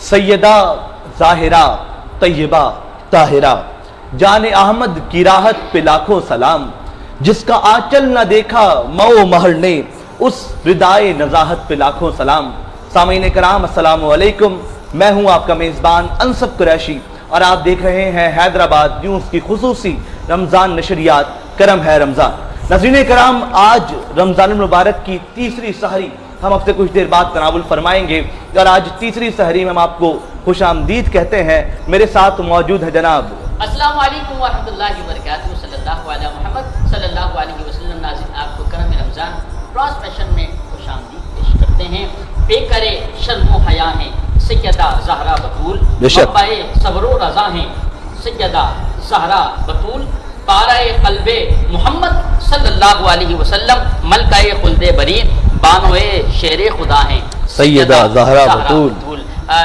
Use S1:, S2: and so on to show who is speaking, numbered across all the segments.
S1: سیدہ ظاہرہ طیبہ طاہرہ، جان احمد کی راحت پہ لاکھوں سلام، جس کا آنچل نہ دیکھا مئو مہر نے، اس ردائے نزاہت پہ لاکھوں سلام۔ سامعین کرام السلام علیکم، میں ہوں آپ کا میزبان انصف قریشی اور آپ دیکھ رہے ہیں حیدرآباد نیوز کی خصوصی رمضان نشریات کرم ہے رمضان۔ ناظرین کرام، آج رمضان المبارک کی تیسری سحری ہم اب سے کچھ دیر بعد تناول فرمائیں گے، اور آج تیسری سحری میں ہم آپ کو خوش آمدید کہتے ہیں۔ میرے ساتھ موجود ہے جناب
S2: السلام علیکم ورحمۃ اللہ وبرکاتہ، صلی اللہ علیہ محمد صلی اللہ علیہ وسلم۔ ناظرین، آپ کو کرم رمضان ٹرانسمیشن میں خوش آمدید پیش کرتے ہیں۔ بے کرے شرم و حیا ہیں سیدہ زہرا بطول، منبع صبر و رضا ہیں سیدہ زہرا بطول، پارہ قلب محمد صلی اللہ علیہ وسلم، ملکہ خلد بری، بانوئے شیر خدا ہیں
S1: سیدہ زہرا بطول۔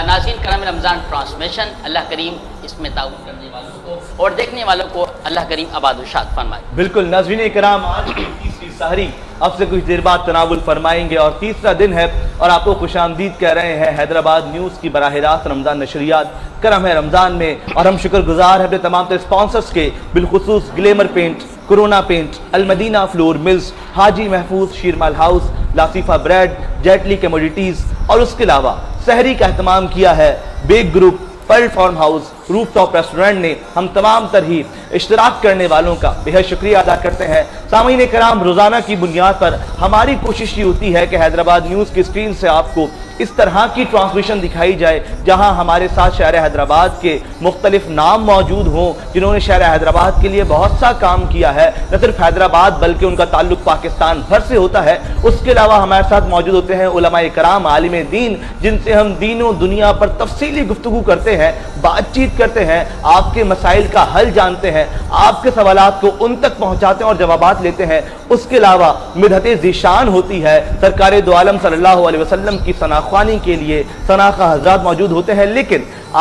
S2: ناظرین، کرم رمضان ٹرانسمیشن اللہ کریم اس میں تعاون کرنے والوں کو اور دیکھنے والوں کو اللہ کریم آباد و شاد فرمائے۔
S1: بالکل ناظرین کرام، آج کی تیسری سحری اب سے کچھ دیر بعد تناول فرمائیں گے اور تیسرا دن ہے، اور آپ کو خوش آمدید کہہ رہے ہیں حیدرآباد نیوز کی براہ راست رمضان نشریات کرم ہے رمضان میں۔ اور ہم شکر گزار ہیں اپنے تمام تر اسپانسرز کے، بالخصوص glamour paint, Corona paint, Al-Madina flour mills, Haji Mahfooz Sheermal house, لاسیفا بریڈ، جیٹلی کموڈیٹیز، اور اس کے علاوہ سحری کا اہتمام کیا ہے Baig group, pearl farm house, rooftop restaurant نے۔ ہم تمام تر ہی اشتراک کرنے والوں کا بہت شکریہ ادا کرتے ہیں۔ سامعین کرام، روزانہ کی بنیاد پر ہماری کوشش یہ ہوتی ہے کہ حیدرآباد نیوز کی اسکرین سے آپ کو اس طرح کی ٹرانسمیشن دکھائی جائے جہاں ہمارے ساتھ شہر حیدرآباد کے مختلف نام موجود ہوں جنہوں نے شہر حیدرآباد کے لیے بہت سا کام کیا ہے، نہ صرف حیدرآباد بلکہ ان کا تعلق پاکستان بھر سے ہوتا ہے۔ اس کے علاوہ ہمارے ساتھ موجود ہوتے ہیں علماء کرام، عالم دین، جن سے ہم دین و دنیا پر تفصیلی گفتگو کرتے ہیں، بات چیت کرتے ہیں، آپ کے مسائل کا حل جانتے ہیں، آپ کے سوالات کو ان تک پہنچاتے ہیں اور جوابات لیتے ہیں۔ اس کے علاوہ مدحت ذیشان ہوتی ہے، سرکار دو عالم صلی اللہ علیہ وسلم کی ثناخوانی کے لیے ثناخواہ حضرات موجود ہوتے ہیں۔ لیکن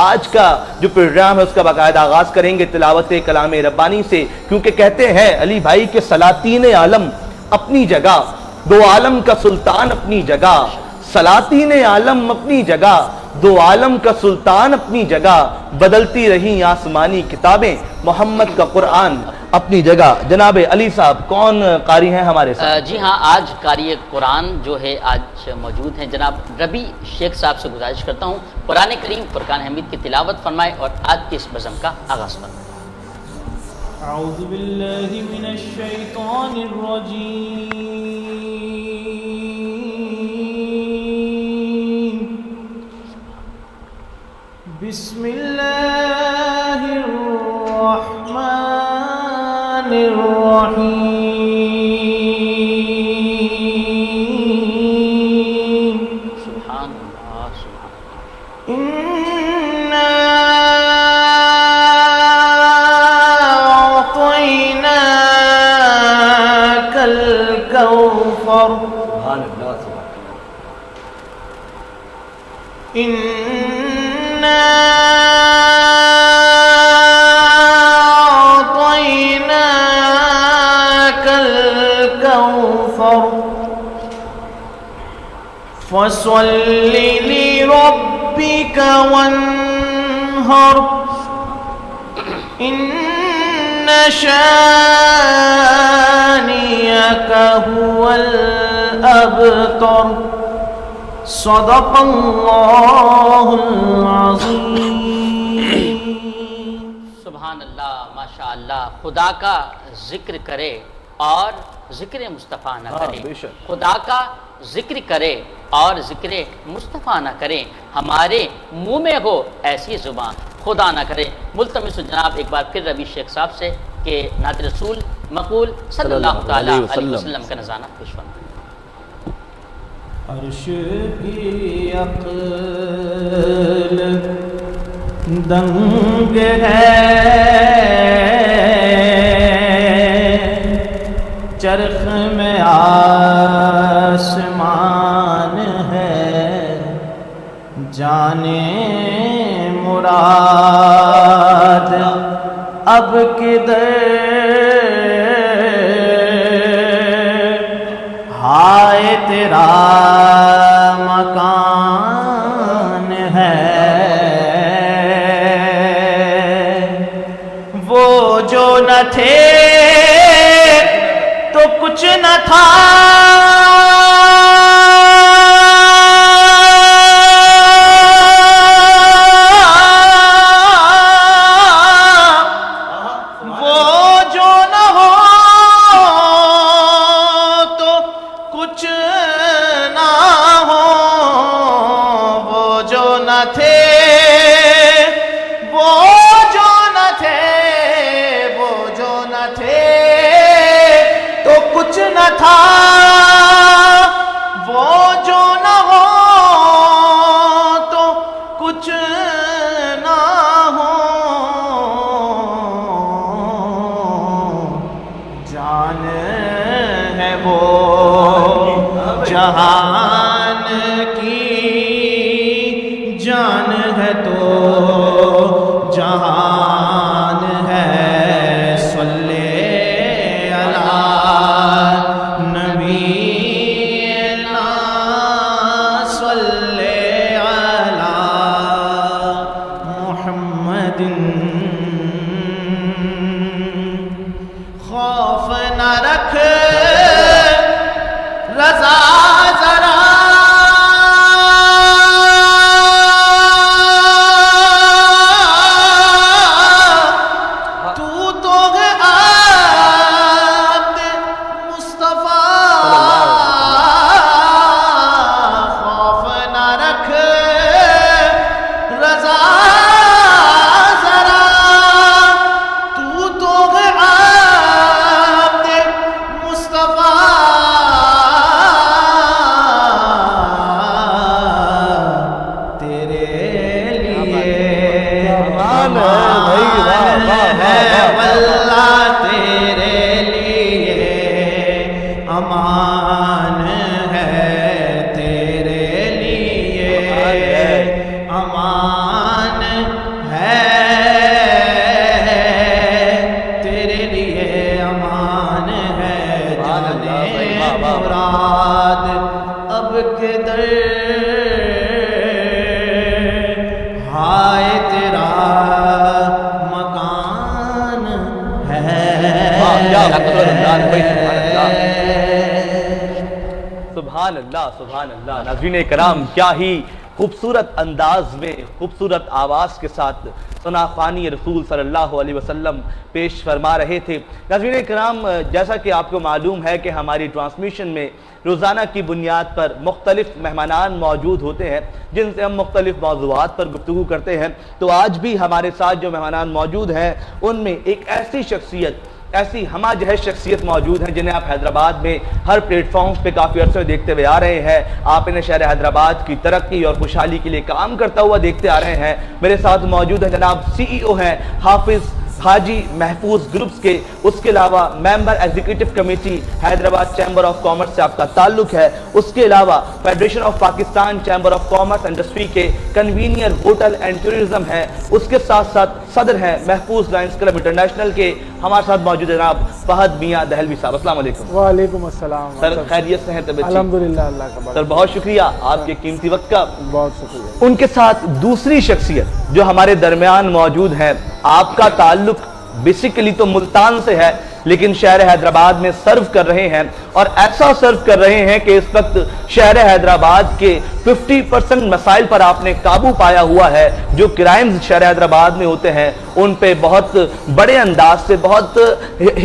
S1: آج کا جو پروگرام ہے اس کا باقاعدہ آغاز کریں گے تلاوت کلام ربانی سے، کیونکہ کہتے ہیں علی بھائی کے سلاطین عالم اپنی جگہ، دو عالم کا سلطان اپنی جگہ، سلاطین عالم اپنی جگہ، دو عالم کا سلطان اپنی جگہ، بدلتی رہی آسمانی کتابیں، محمد کا قرآن اپنی جگہ۔ جناب علی صاحب، کون قاری ہیں ہمارے ساتھ؟
S2: جی ہاں، آج قاری قرآن جو ہے آج موجود ہیں جناب ربی شیخ صاحب سے گزارش کرتا ہوں قرآن کریم فرقان حمید کی تلاوت فرمائے اور آج کی اس بزم کا آغاز فرمائے۔
S3: اعوذ باللہ من الشیطان الرجیم، بسم اللہ الرحمن الرحیم،
S2: سبحان اللہ سبحان اللہ۔
S3: اِنَّا أَعْطَيْنَاكَ الْكَوْثَرَ، إِنَّا أَعْطَيْنَاكَ الْكَوْثَرَ، فَصَلِّ لِرَبِّكَ وَانْحَرْ، إِنَّ شَانِئَكَ هُوَ الْأَبْتَرُ، صدق اللہ العظیم۔
S2: سبحان اللہ، ماشاء اللہ۔ خدا کا ذکر کرے اور ذکر مصطفیٰ نہ کرے،
S1: بے شک۔
S2: خدا کا ذکر کرے اور ذکر مصطفیٰ نہ کرے، ہمارے منہ میں ہو ایسی زبان خدا نہ کرے۔ ملتمس جناب ایک بار پھر ربی شیخ صاحب سے کہ نعت رسول مقبول صلی اللہ تعالیٰ علیہ وسلم کا نذرانہ پیش فرمائیں۔
S3: عرش بھی عقل دنگ ہے، چرخ میں آسمان ہے، جانے مراد اب کدھر ہائے تیرا مکان ہے، تھے تو کچھ نہ تھا، وہ جو نہ ہو تو کچھ نہ ہو، وہ جو نہ تھے، وہ جو نہ تھے، وہ جو نہ تھے تو کچھ نہ تھا، وہ جو نہ ہو تو کچھ نہ ہو، جان ہے وہ جہان کی جان ہے تو جہان ہے، صلی علی نبینا صلی علی محمد، خوف نہ رکھ رضا ذرا، تو ہے عبد مصطفیٰ، خوف نہ رکھ رضا ذرا، تو ہے عبد مصطفیٰ، تیرے لیے امان ہے واللہ، تیرے لیے امان ہے، تیرے لیے امان ہے، تیرے لیے امان ہے، جانے مراد اب کدھر، ہائے تیرا مکان ہے،
S1: سبحان اللہ سبحان اللہ۔ ناظرین کرام، کیا ہی خوبصورت انداز میں خوبصورت آواز کے ساتھ ثنا خوانی رسول صلی اللہ علیہ وسلم پیش فرما رہے تھے۔ ناظرین کرام، جیسا کہ آپ کو معلوم ہے کہ ہماری ٹرانسمیشن میں روزانہ کی بنیاد پر مختلف مہمانان موجود ہوتے ہیں جن سے ہم مختلف موضوعات پر گفتگو کرتے ہیں، تو آج بھی ہمارے ساتھ جو مہمانان موجود ہیں ان میں ایک ایسی شخصیت، ایسی ہمہ جہت شخصیت موجود ہیں جنہیں آپ حیدرآباد میں ہر پلیٹ فارمز پہ کافی عرصے سے دیکھتے ہوئے آ رہے ہیں۔ آپ انہیں شہر حیدرآباد کی ترقی اور خوشحالی کے لیے کام کرتا ہوا دیکھتے آ رہے ہیں۔ میرے ساتھ موجود ہیں جناب CEO ہیں حافظ حاجی محفوظ گروپس کے، اس کے علاوہ member executive committee Hyderabad chamber of commerce سے آپ کا تعلق ہے، اس کے علاوہ federation of Pakistan chamber of commerce industry کے کنوینئر ہوٹل اینڈ ٹورزم ہیں، اس کے ساتھ ساتھ صدر ہیں محفوظ لائنز کلب انٹرنیشنل کے۔ ہمارے ساتھ موجود ہے جناب فہد میاں دہلوی صاحب، السلام علیکم۔
S4: وعلیکم السلام
S1: سر خیریت سے ہیں؟ طبیعت ٹھیک؟
S4: الحمدللہ، اللہ کا
S1: سر بہت شکریہ آپ کے قیمتی وقت کا۔
S4: بہت شکریہ۔
S1: ان کے ساتھ دوسری شخصیت جو ہمارے درمیان موجود ہے، آپ کا تعلق بیسیکلی تو ملتان سے ہے لیکن شہر حیدرآباد میں سرو کر رہے ہیں، اور ایسا سرو کر رہے ہیں کہ اس وقت شہر حیدرآباد کے 50% مسائل پر آپ نے قابو پایا ہوا ہے۔ جو کرائمز شہر حیدرآباد میں ہوتے ہیں ان پہ بہت بڑے انداز سے، بہت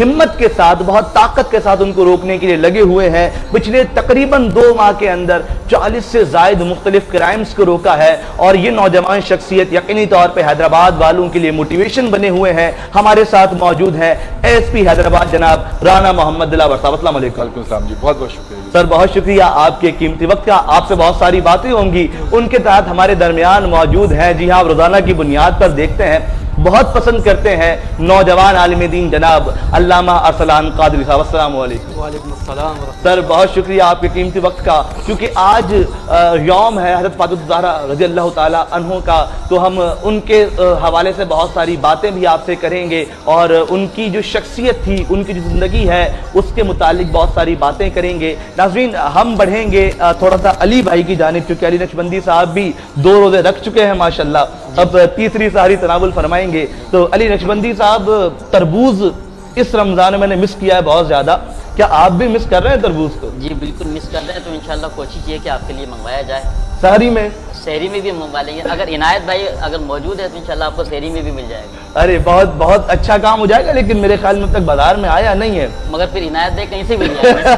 S1: ہمت کے ساتھ، بہت طاقت کے ساتھ ان کو روکنے کے لیے لگے ہوئے ہیں۔ پچھلے تقریباً 2 ماہ کے اندر 40 سے زائد مختلف کرائمز کو روکا ہے، اور یہ نوجوان شخصیت یقینی طور پہ حیدرآباد والوں کے لیے موٹیویشن بنے ہوئے ہیں۔ ہمارے ساتھ موجود ہیں ASP حیدرآباد جناب رانا محمد دلاور صاحب، السلام علیکم۔
S5: وعلیکم السلام جی، بہت بہت شکریہ۔
S1: سر بہت شکریہ آپ کے قیمتی وقت کا۔ آپ سے بہت ساری باتیں ہوں گی، ان کے تحت ہمارے درمیان موجود ہیں، جی ہاں، آپ روزانہ کی بنیاد پر دیکھتے ہیں، بہت پسند کرتے ہیں نوجوان عالم دین جناب علامہ ارسلان قادری صاحب، السلام علیکم۔
S6: وعلیکم السلام
S1: سر بہت شکریہ آپ کے قیمتی وقت کا، کیونکہ آج یوم ہے حضرت فاطمہ الزہرا رضی اللہ تعالیٰ عنہ کا، تو ہم ان کے حوالے سے بہت ساری باتیں بھی آپ سے کریں گے، اور ان کی جو شخصیت تھی، ان کی جو زندگی ہے، اس کے متعلق بہت ساری باتیں کریں گے۔ ناظرین، ہم بڑھیں گے تھوڑا سا علی بھائی کی جانب، کیونکہ علی نقشبندی صاحب بھی 2 روزے رکھ چکے ہیں ماشاءاللہ، اب تیسری سحری تناول فرمائیں گے۔ تو علی نقشبندی صاحب، تربوز اس رمضان میں نے مس کیا ہے بہت زیادہ. کیا آپ بھی مس کر رہے ہیں تربوز کو؟
S2: جی بالکل مس کر رہے ہیں، تو انشاءاللہ کوشش یہ کہ آپ کے لیے منگوایا جائے.
S1: سحری میں؟
S2: سحری میں بھی منگوا لیں گے، اگر عنایت بھائی اگر موجود ہے تو انشاءاللہ آپ کو سحری میں بھی مل جائے گا.
S1: ارے بہت بہت اچھا کام ہو جائے گا، لیکن میرے خیال میں اب تک بازار میں آیا نہیں ہے.
S2: مگر پھر عنایت بھائی کہیں سے مل جائے گا.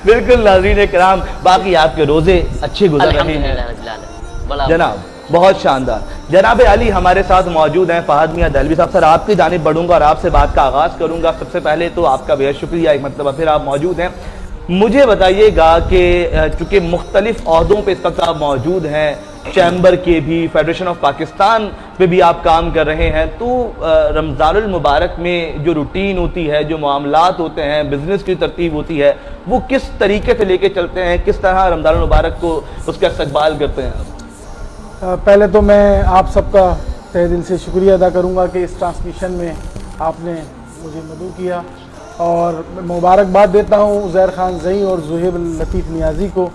S1: بالکل ناظرین کرام، باقی آپ کے روزے اچھے گزر رہے ہیں
S2: الحمدللہ رب العالمین. بڑا
S1: جناب، بہت شاندار. جناب علی ہمارے ساتھ موجود ہیں، فہد میاں دہلوی صاحب. سر آپ کی جانب بڑھوں گا اور آپ سے بات کا آغاز کروں گا. سب سے پہلے تو آپ کا بہت شکریہ، ایک مرتبہ پھر آپ موجود ہیں. مجھے بتائیے گا کہ چونکہ مختلف عہدوں پہ اس وقت آپ موجود ہیں، چیمبر کے بھی، فیڈریشن آف پاکستان پہ بھی آپ کام کر رہے ہیں، تو رمضان المبارک میں جو روٹین ہوتی ہے، جو معاملات ہوتے ہیں، بزنس کی ترتیب ہوتی ہے، وہ کس طریقے سے لے کے چلتے ہیں؟ کس طرح رمضان المبارک کو اس کا استقبال کرتے ہیں؟
S4: پہلے تو میں آپ سب کا تہ دل سے شکریہ ادا کروں گا کہ اس ٹرانسمیشن میں آپ نے مجھے مدعو کیا، اور مبارکباد دیتا ہوں عزیر خان زئی اور زہیب لطیف نیازی کو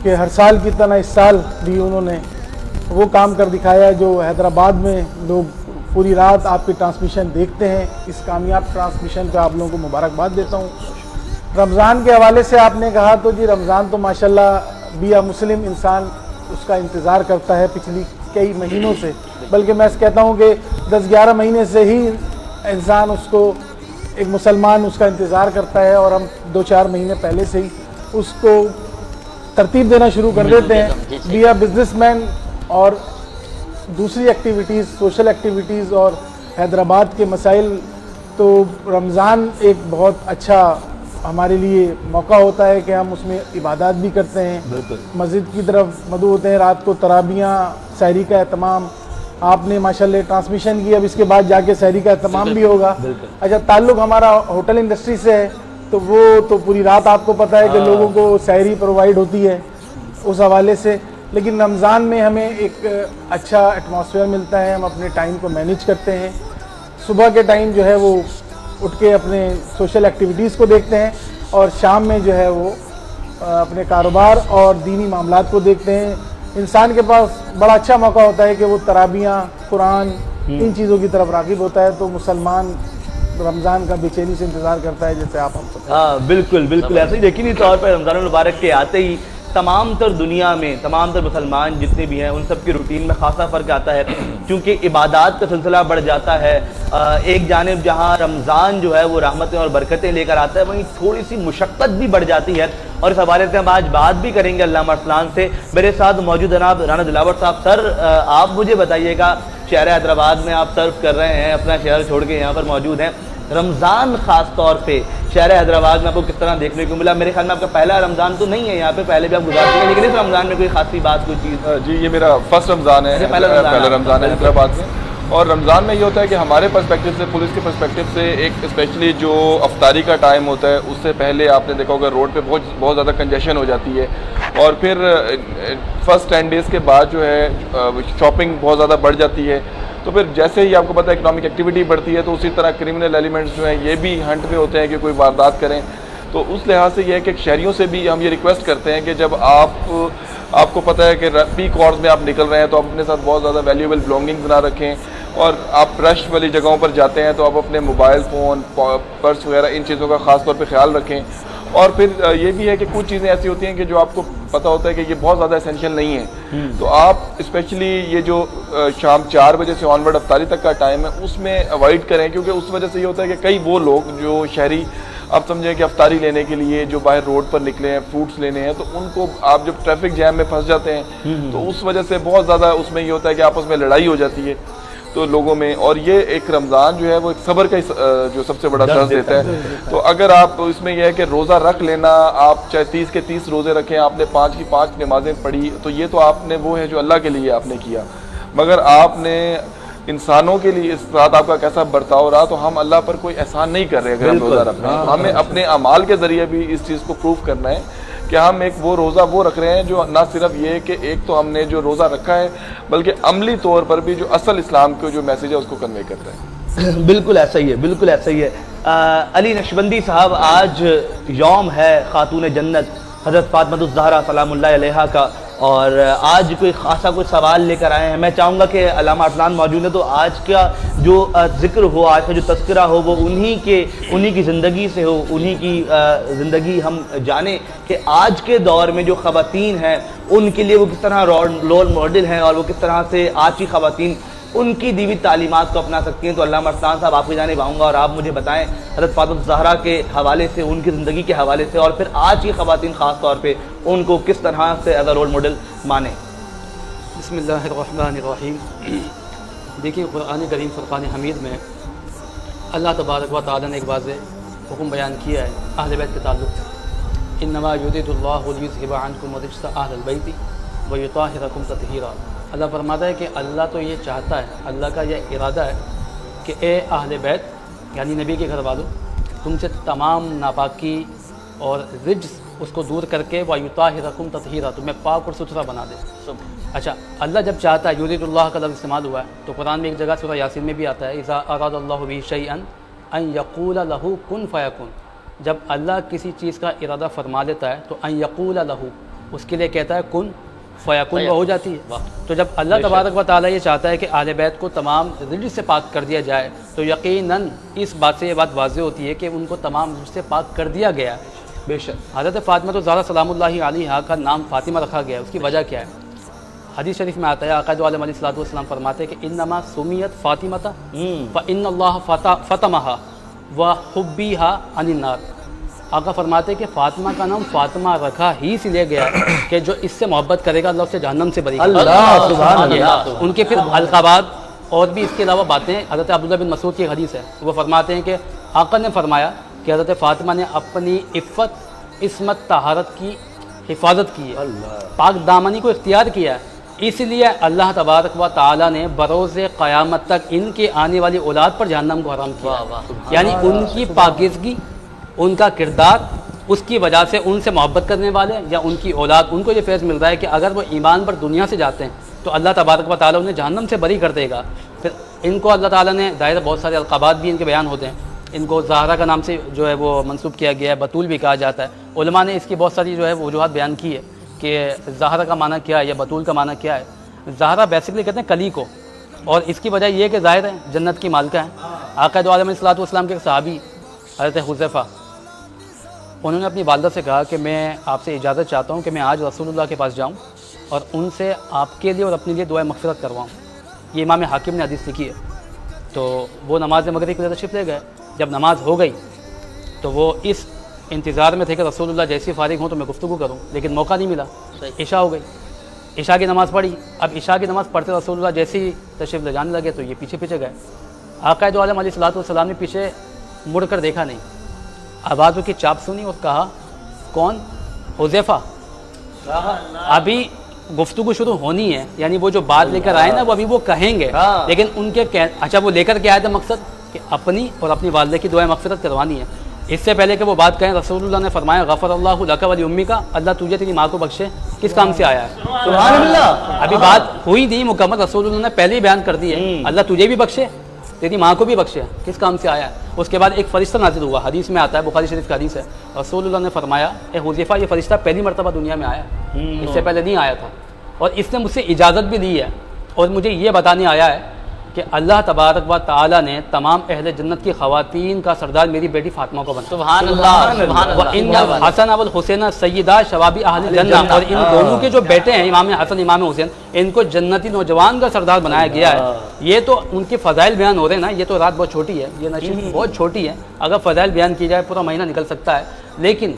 S4: کہ ہر سال کی طرح اس سال بھی انہوں نے وہ کام کر دکھایا جو حیدرآباد میں لوگ پوری رات آپ کی ٹرانسمیشن دیکھتے ہیں. اس کامیاب ٹرانسمیشن پہ آپ لوگوں کو مبارکباد دیتا ہوں. رمضان کے حوالے سے آپ نے کہا تو جی رمضان تو ماشاءاللہ بیا مسلم انسان اس کا انتظار کرتا ہے پچھلی کئی مہینوں سے، بلکہ میں کہتا ہوں کہ 10-11 مہینے سے ہی انسان اس کو، ایک مسلمان اس کا انتظار کرتا ہے، اور ہم 2-4 مہینے پہلے سے ہی اس کو ترتیب دینا شروع کر دیتے ہیں. بیا بزنس مین اور دوسری ایکٹیویٹیز، سوشل ایکٹیویٹیز اور حیدرآباد کے مسائل، تو رمضان ایک بہت اچھا ہمارے لیے موقع ہوتا ہے کہ ہم اس میں عبادات بھی کرتے ہیں، مسجد کی طرف مدعو ہوتے ہیں، رات کو تراویحاں، سحری کا اہتمام آپ نے ماشاءاللہ ٹرانسمیشن کی، اب اس کے بعد جا کے سحری کا اہتمام بھی ہوگا. اچھا، تعلق ہمارا ہوٹل انڈسٹری سے ہے، تو وہ تو پوری رات آپ کو پتہ ہے کہ لوگوں کو سحری پرووائڈ ہوتی ہے اس حوالے سے. لیکن رمضان میں ہمیں ایک اچھا ایٹماسفیئر ملتا ہے، ہم اپنے ٹائم کو مینیج کرتے ہیں. صبح کے ٹائم جو ہے وہ اٹھ کے اپنے سوشل ایکٹیویٹیز کو دیکھتے ہیں، اور شام میں جو ہے وہ اپنے کاروبار اور دینی معاملات کو دیکھتے ہیں. انسان کے پاس بڑا اچھا موقع ہوتا ہے کہ وہ تراویحاں، قرآن، ان چیزوں کی طرف راغب ہوتا ہے. تو مسلمان رمضان کا بے چینی سے انتظار کرتا ہے، جیسے آپ ہم سب.
S1: ہاں بالکل بالکل ایسے ہی. یقینی طور پر رمضان المبارک کے آتے ہی تمام تر دنیا میں تمام تر مسلمان جتنے بھی ہیں ان سب کی روٹین میں خاصا فرق آتا ہے، کیونکہ عبادات کا سلسلہ بڑھ جاتا ہے. ایک جانب جہاں رمضان جو ہے وہ رحمتیں اور برکتیں لے کر آتا ہے، وہیں تھوڑی سی مشقت بھی بڑھ جاتی ہے، اور اس حوالے سے ہم آج بات بھی کریں گے علامہ ارسلان سے. میرے ساتھ موجود جناب رانا دلاور صاحب. سر آپ مجھے بتائیے گا، شہر حیدرآباد میں آپ سرو کر رہے ہیں، اپنا شہر چھوڑ کے یہاں پر موجود ہیں، رمضان خاص طور پہ شہر حیدرآباد میں آپ کو کس طرح دیکھنے کو ملا؟ میرے خیال میں آپ کا پہلا رمضان تو نہیں ہے یہاں پہ، پہلے بھی آپ گزار چکے ہیں، لیکن اس رمضان میں کوئی خاصی بات، کوئی چیز؟
S5: جی یہ میرا فرسٹ رمضان ہے، پہلا رمضان ہے حیدرآباد میں. اور رمضان میں یہ ہوتا ہے کہ ہمارے پرسپیکٹو سے، پولیس کے پرسپیکٹو سے، ایک اسپیشلی جو افطاری کا ٹائم ہوتا ہے اس سے پہلے آپ نے دیکھا ہوگا روڈ پہ بہت زیادہ کنجیشن ہو جاتی ہے، اور پھر فرسٹ 10 ڈیز کے بعد جو ہے شاپنگ بہت زیادہ بڑھ جاتی ہے. تو پھر جیسے ہی آپ کو پتہ ہے اکنامک ایکٹیویٹی بڑھتی ہے، تو اسی طرح کرمنل ایلیمنٹس جو ہیں یہ بھی ہنٹ پہ ہوتے ہیں کہ کوئی واردات کریں. تو اس لحاظ سے یہ ہے کہ شہریوں سے بھی ہم یہ ریکویسٹ کرتے ہیں کہ جب آپ کو پتہ ہے کہ پیک آورز میں آپ نکل رہے ہیں تو آپ اپنے ساتھ بہت زیادہ ویلیوبل بلانگنگز نہ رکھیں، اور آپ رش والی جگہوں پر جاتے ہیں تو آپ اپنے موبائل فون، پرس وغیرہ ان چیزوں کا خاص طور پہ خیال رکھیں. اور پھر یہ بھی ہے کہ کچھ چیزیں ایسی ہوتی ہیں کہ جو آپ کو پتہ ہوتا ہے کہ یہ بہت زیادہ اسینشیل نہیں ہے، تو آپ اسپیشلی یہ جو شام 4 بجے سے آن ورڈ افطاری تک کا ٹائم ہے اس میں اوائڈ کریں، کیونکہ اس وجہ سے یہ ہوتا ہے کہ کئی وہ لوگ جو شہری آپ سمجھیں کہ افطاری لینے کے لیے جو باہر روڈ پر نکلے ہیں، فروٹس لینے ہیں، تو ان کو آپ جب ٹریفک جیم میں پھنس جاتے ہیں تو اس وجہ سے بہت زیادہ اس میں یہ ہوتا ہے کہ آپس میں لڑائی ہو جاتی ہے تو لوگوں میں. اور یہ ایک رمضان جو ہے وہ ایک صبر کا جو سب سے بڑا درس دیتا ہے. تو اگر آپ اس میں یہ ہے کہ روزہ رکھ لینا، آپ چاہے 30 کے 30 روزے رکھیں، آپ نے 5 کی 5 نمازیں پڑھی، تو یہ تو آپ نے وہ ہے جو اللہ کے لیے آپ نے کیا، مگر آپ نے انسانوں کے لیے اس ساتھ آپ کا کیسا برتاؤ رہا، تو ہم اللہ پر کوئی احسان نہیں کر رہے اگر ہم روزہ رکھ رہے ہیں. ہمیں اپنے اعمال کے ذریعے بھی اس چیز کو پروف کرنا ہے کہ ہم ایک وہ روزہ وہ رکھ رہے ہیں جو نہ صرف یہ کہ ایک تو ہم نے جو روزہ رکھا ہے بلکہ عملی طور پر بھی جو اصل اسلام کے جو میسیج ہے اس کو کنوے کرتا ہے.
S1: بالکل ایسا ہی ہے، بالکل ایسا ہی ہے. علی نقشبندی صاحب، آج یوم ہے خاتون جنت حضرت فاطمہ الزہرا سلام اللہ علیہا کا، اور آج کوئی خاصا کوئی سوال لے کر آئے ہیں. میں چاہوں گا کہ علامہ ارسلان موجود ہے تو آج کا جو ذکر ہو, آج کا جو تذکرہ ہو وہ انہی کی زندگی سے ہو, انہی کی زندگی ہم جانیں کہ آج کے دور میں جو خواتین ہیں ان کے لیے وہ کس طرح رول ماڈل ہیں اور وہ کس طرح سے آج کی خواتین ان کی دیوی تعلیمات کو اپنا سکتی ہیں. تو علامہ ارسلان صاحب آپ کی جانب آؤں گا اور آپ مجھے بتائیں حضرت فاطمہ الزہرا کے حوالے سے, ان کی زندگی کے حوالے سے, اور پھر آج کی خواتین خاص طور پہ ان کو کس طرح سے ایز اے رول ماڈل مانیں.
S6: بسم اللہ الرحمن الرحیم. دیکھیے قرآن کریم فرقان حمید میں اللہ تبارک و تعالیٰ نے ایک واضح حکم بیان کیا ہے اہل بیت کے تعلق سے. انما یرید اللہ لیذھب عنکم الرجس اہل البیت ویطہرکم تطہیرا. اللہ فرماتا ہے کہ اللہ تو یہ چاہتا ہے, اللہ کا یہ ارادہ ہے کہ اے اہل بیت یعنی نبی کے گھر والوں, تم سے تمام ناپاکی اور رجس اس کو دور کر کے ویطہرکم تطہیرا, تمہیں پاک اور ستھرا بنا دے. اچھا, اللہ جب چاہتا ہے, یرید اللہ کا لفظ استعمال ہوا ہے تو قرآن میں ایک جگہ سورہ یاسین میں بھی آتا ہے اذا اراد اللہ بہ شیئا ان یقول لہ کن فیکن. جب اللہ کسی چیز کا ارادہ فرما لیتا ہے تو ان یقول لہ, اس کے لیے کہتا ہے کن فیکن, وہ ہو جاتی ہے. تو جب اللہ تبارک و تعالیٰ یہ چاہتا ہے کہ اہل بیت کو تمام رجس سے پاک کر دیا جائے تو یقیناً اس بات سے یہ بات واضح ہوتی ہے کہ ان کو تمام رجس سے پاک کر دیا گیا ہے.
S1: بے شک
S6: حضرت فاطمہ الزہرا سلام اللہ علیہا کا نام فاطمہ رکھا گیا ہے, اس کی وجہ کیا ہے؟ حدیث شریف میں آتا ہے آقا دو عالم علیہ الصلوۃ والسلام فرماتے ہیں کہ انما سمیت فاطمہ فان اللہ فاطمہا وحبیہا عن النار. آقا فرماتے ہیں کہ فاطمہ کا نام فاطمہ رکھا ہی اس لیے گیا کہ جو اس سے محبت کرے گا اللہ اسے جہنم سے بری کرے گا.
S1: اللہ سبحان اللہ.
S6: ان کے پھر القابات اور بھی اس کے علاوہ باتیں. حضرت عبداللہ بن مسعود کی حدیث ہے, وہ فرماتے ہیں کہ آقا نے فرمایا کہ حضرت فاطمہ نے اپنی عفت عصمت طہارت کی حفاظت کی ہے, پاک دامنی کو اختیار کیا ہے. اس لیے اللہ تبارک و تعالیٰ نے بروز قیامت تک ان کے آنے والی اولاد پر جہنم کو حرام کیا. یعنی ان کی پاکیزگی, ان کا کردار, اس کی وجہ سے ان سے محبت کرنے والے یا ان کی اولاد, ان کو یہ فیض مل رہا ہے کہ اگر وہ ایمان پر دنیا سے جاتے ہیں تو اللہ تبارک و تعالیٰ انہیں جہنم سے بری کر دے گا. پھر ان کو اللہ تعالیٰ نے ظاہر بہت سارے القابات بھی ان کے بیان ہوتے ہیں. ان کو زہرا کا نام سے جو ہے وہ منسوب کیا گیا ہے, بطول بھی کہا جاتا ہے. علماء نے اس کی بہت ساری جو ہے وجوہات بیان کی ہے کہ زہرا کا معنی کیا ہے یا بطول کا معنی کیا ہے. زہرا بیسکلی کہتے ہیں کلی کو, اور اس کی وجہ یہ کہ ظاہر ہے جنت کی مالکہ ہیں. آقا دو عالم علیہ الصلوۃ والسلام کے ایک صحابی حضرت حذیفہ, انہوں نے اپنی والدہ سے کہا کہ میں آپ سے اجازت چاہتا ہوں کہ میں آج رسول اللہ کے پاس جاؤں اور ان سے آپ کے لیے اور اپنے لیے دعائے مغفرت کرواؤں. یہ امام حاکم نے حدیث لکھی ہے. تو وہ نماز مغرب کے لیے تشریف لے گئے. جب نماز ہو گئی تو وہ اس انتظار میں تھے کہ رسول اللہ جیسی فارغ ہوں تو میں گفتگو کروں, لیکن موقع نہیں ملا. عشاء ہو گئی, عشاء کی نماز پڑھی. اب عشاء کی نماز پڑھتے رسول اللہ جیسے ہی تشریف لے جانے لگے تو یہ پیچھے پیچھے گئے. آقا دو عالم علیہ الصلوۃ والسلام نے پیچھے مڑ کر دیکھا نہیں, آوازوں کی چاپ سنی اور کہا کون؟ حذیفہ. ابھی گفتگو شروع ہونی ہے, یعنی وہ جو بات لے کر آئے نا وہ ابھی وہ کہیں گے, لیکن ان کے اچھا وہ لے کر کے آئے تھے مقصد کہ اپنی اور اپنی والدہ کی دعائیں مغفرت کروانی ہے. اس سے پہلے کہ وہ بات کہیں رسول اللہ نے فرمایا غفر اللہ لک ولی امی کا, اللہ تجھے تیری ماں کو بخشے. کس کام سے آیا ہے؟
S1: سبحان اللہ.
S6: ابھی بات ہوئی تھی مکمل, رسول اللہ نے پہلے ہی بیان کر دی ہے اللہ تجھے بھی بخشے تیری ماں کو بھی بخشے. کس کام سے آیا ہے؟ اس کے بعد ایک فرشتہ نازل ہوا, حدیث میں آتا ہے, بخاری شریف کا حدیث ہے. رسول اللہ نے فرمایا اے حذیفہ یہ فرشتہ پہلی مرتبہ دنیا میں آیا, اس سے پہلے نہیں آیا تھا, اور اس نے مجھ سے اجازت بھی لی ہے اور مجھے یہ بتانے آیا ہے کہ اللہ تبارک و تعالیٰ نے تمام اہل جنت کی خواتین کا سردار میری بیٹی فاطمہ کو بنا.
S2: سبحان اللہ, سبحان اللہ.
S6: وَإِنَّ الْحَسَنَ وَالْحُسَيْنَ سَيِّدَا شَبَابِ أَهْلِ الْجَنَّةِ, اور ان دونوں کے جو بیٹے ہیں امام حسن امام حسین, ان کو جنتی نوجوان کا سردار بنایا گیا ہے. یہ تو ان کے فضائل بیان ہو رہے ہیں نا, یہ تو رات بہت چھوٹی ہے, یہ نشست بہت چھوٹی ہے. اگر فضائل بیان کی جائے پورا مہینہ نکل سکتا ہے, لیکن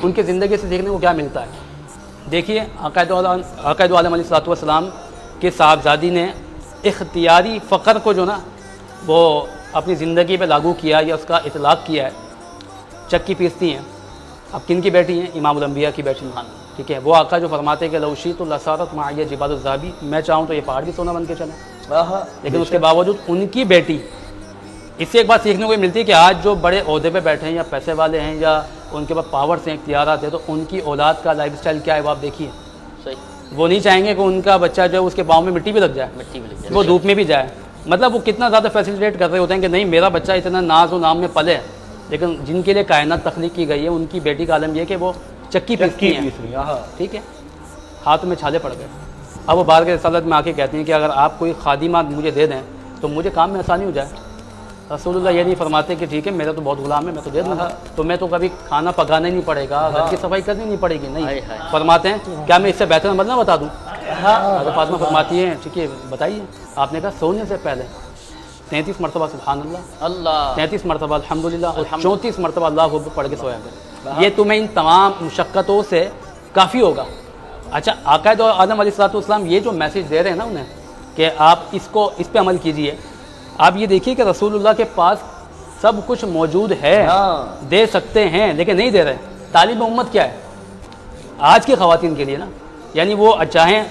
S6: ان کی زندگی سے دیکھنے کو کیا ملتا ہے. دیکھیے آقا دو عالم علیہ الصلوۃ والسلام کے صاحبزادی نے اختیاری فقر کو جو نا وہ اپنی زندگی پہ لاگو کیا یا اس کا اطلاق کیا ہے. چکی پیستی ہیں. اب کن کی بیٹی ہیں؟ امام الانبیاء کی بیٹی ہیں, ٹھیک ہے. وہ آقا جو فرماتے ہیں کہ لو شئت لصارت معی جبال الذهب, میں چاہوں تو یہ پہاڑ بھی سونا بن کے چلیں, لیکن اس کے باوجود ان کی بیٹی. اس سے ایک بات سیکھنے کو ملتی ہے کہ آج جو بڑے عہدے پہ بیٹھے ہیں یا پیسے والے ہیں یا ان کے پاس پاورس ہیں, اختیارات ہیں, تو ان کی اولاد کا لائف اسٹائل کیا ہے وہ آپ دیکھیے. وہ نہیں چاہیں گے کہ ان کا بچہ جو ہے اس کے پاؤں میں مٹی بھی لگ جائے, وہ دھوپ میں بھی جائے. مطلب وہ کتنا زیادہ فیسیلیٹیٹ کر رہے ہوتے ہیں کہ نہیں میرا بچہ اتنا ناز و نام میں پلے, لیکن جن کے لیے کائنات تخلیق کی گئی ہے ان کی بیٹی کا عالم یہ کہ وہ چکی پیستی ہیں, ٹھیک ہے. ہاتھ میں چھالے پڑ گئے. اب وہ بار کے رسالت میں آ کے کہتی ہیں کہ اگر آپ کوئی خادمات مجھے دے دیں تو مجھے کام میں آسانی ہو جائے. رسول اللہ یہ نہیں فرماتے کہ ٹھیک ہے میرا تو بہت غلام ہے میں تو دے دوں گا, تو میں تو کبھی کھانا پکانا ہی نہیں پڑے گا, گھر کی صفائی کرنی نہیں پڑے گی. نہیں, فرماتے ہیں کیا میں اس سے بہتر عمل نہ بتا دوں؟ حضرت فاطمہ فرماتی ہیں ٹھیک ہے بتائیے. آپ نے کہا سونے سے پہلے 33 مرتبہ سبحان اللہ, 33 مرتبہ الحمدللہ, 34 مرتبہ اللہ اکبر پڑھ کے سویا کریں. یہ تمہیں ان تمام مشقتوں سے کافی ہوگا. اچھا عقائد اور آدم علیہ الصلوۃ والسلام یہ جو میسیج دے رہے ہیں نا انہیں کہ آپ اس پہ عمل کیجئے. آپ یہ دیکھیے کہ رسول اللہ کے پاس سب کچھ موجود ہے, دے سکتے ہیں لیکن نہیں دے رہے. تعلیم امت کیا ہے آج کی خواتین کے لیے نا, یعنی وہ چاہیں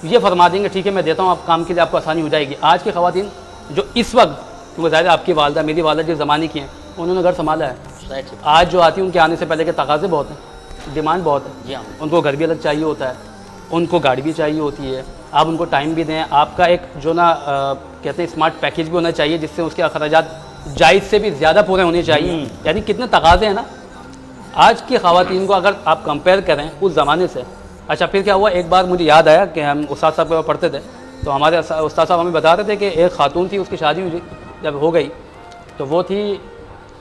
S6: یہ فرما دیں گے ٹھیک ہے میں دیتا ہوں آپ کام کے لیے, آپ کو آسانی ہو جائے گی. آج کی خواتین جو اس وقت, کیونکہ ظاہر آپ کی والدہ میری والدہ جس زمانے کی ہیں انہوں نے گھر سنبھالا ہے, آج جو آتی ہیں ان کے آنے سے پہلے کے تقاضے بہت ہیں, ڈیمانڈ بہت ہے. ان کو گھر بھی الگ چاہیے ہوتا ہے, ان کو گاڑی بھی چاہیے ہوتی ہے, آپ ان کو ٹائم بھی دیں. آپ کا ایک جو نا کہتے ہیں اسمارٹ پیکیج بھی ہونا چاہیے جس سے اس کے اخراجات جائز سے بھی زیادہ پورے ہونے چاہیے. یعنی کتنے تقاضے ہیں نا آج کی خواتین کو اگر آپ کمپیئر کریں اس زمانے سے. اچھا پھر کیا ہوا, ایک بار مجھے یاد آیا کہ ہم استاد صاحب کے پڑھتے تھے تو ہمارے استاد صاحب ہمیں بتا رہے تھے کہ ایک خاتون تھی, اس کی شادی ہوئی جب ہو گئی تو وہ تھی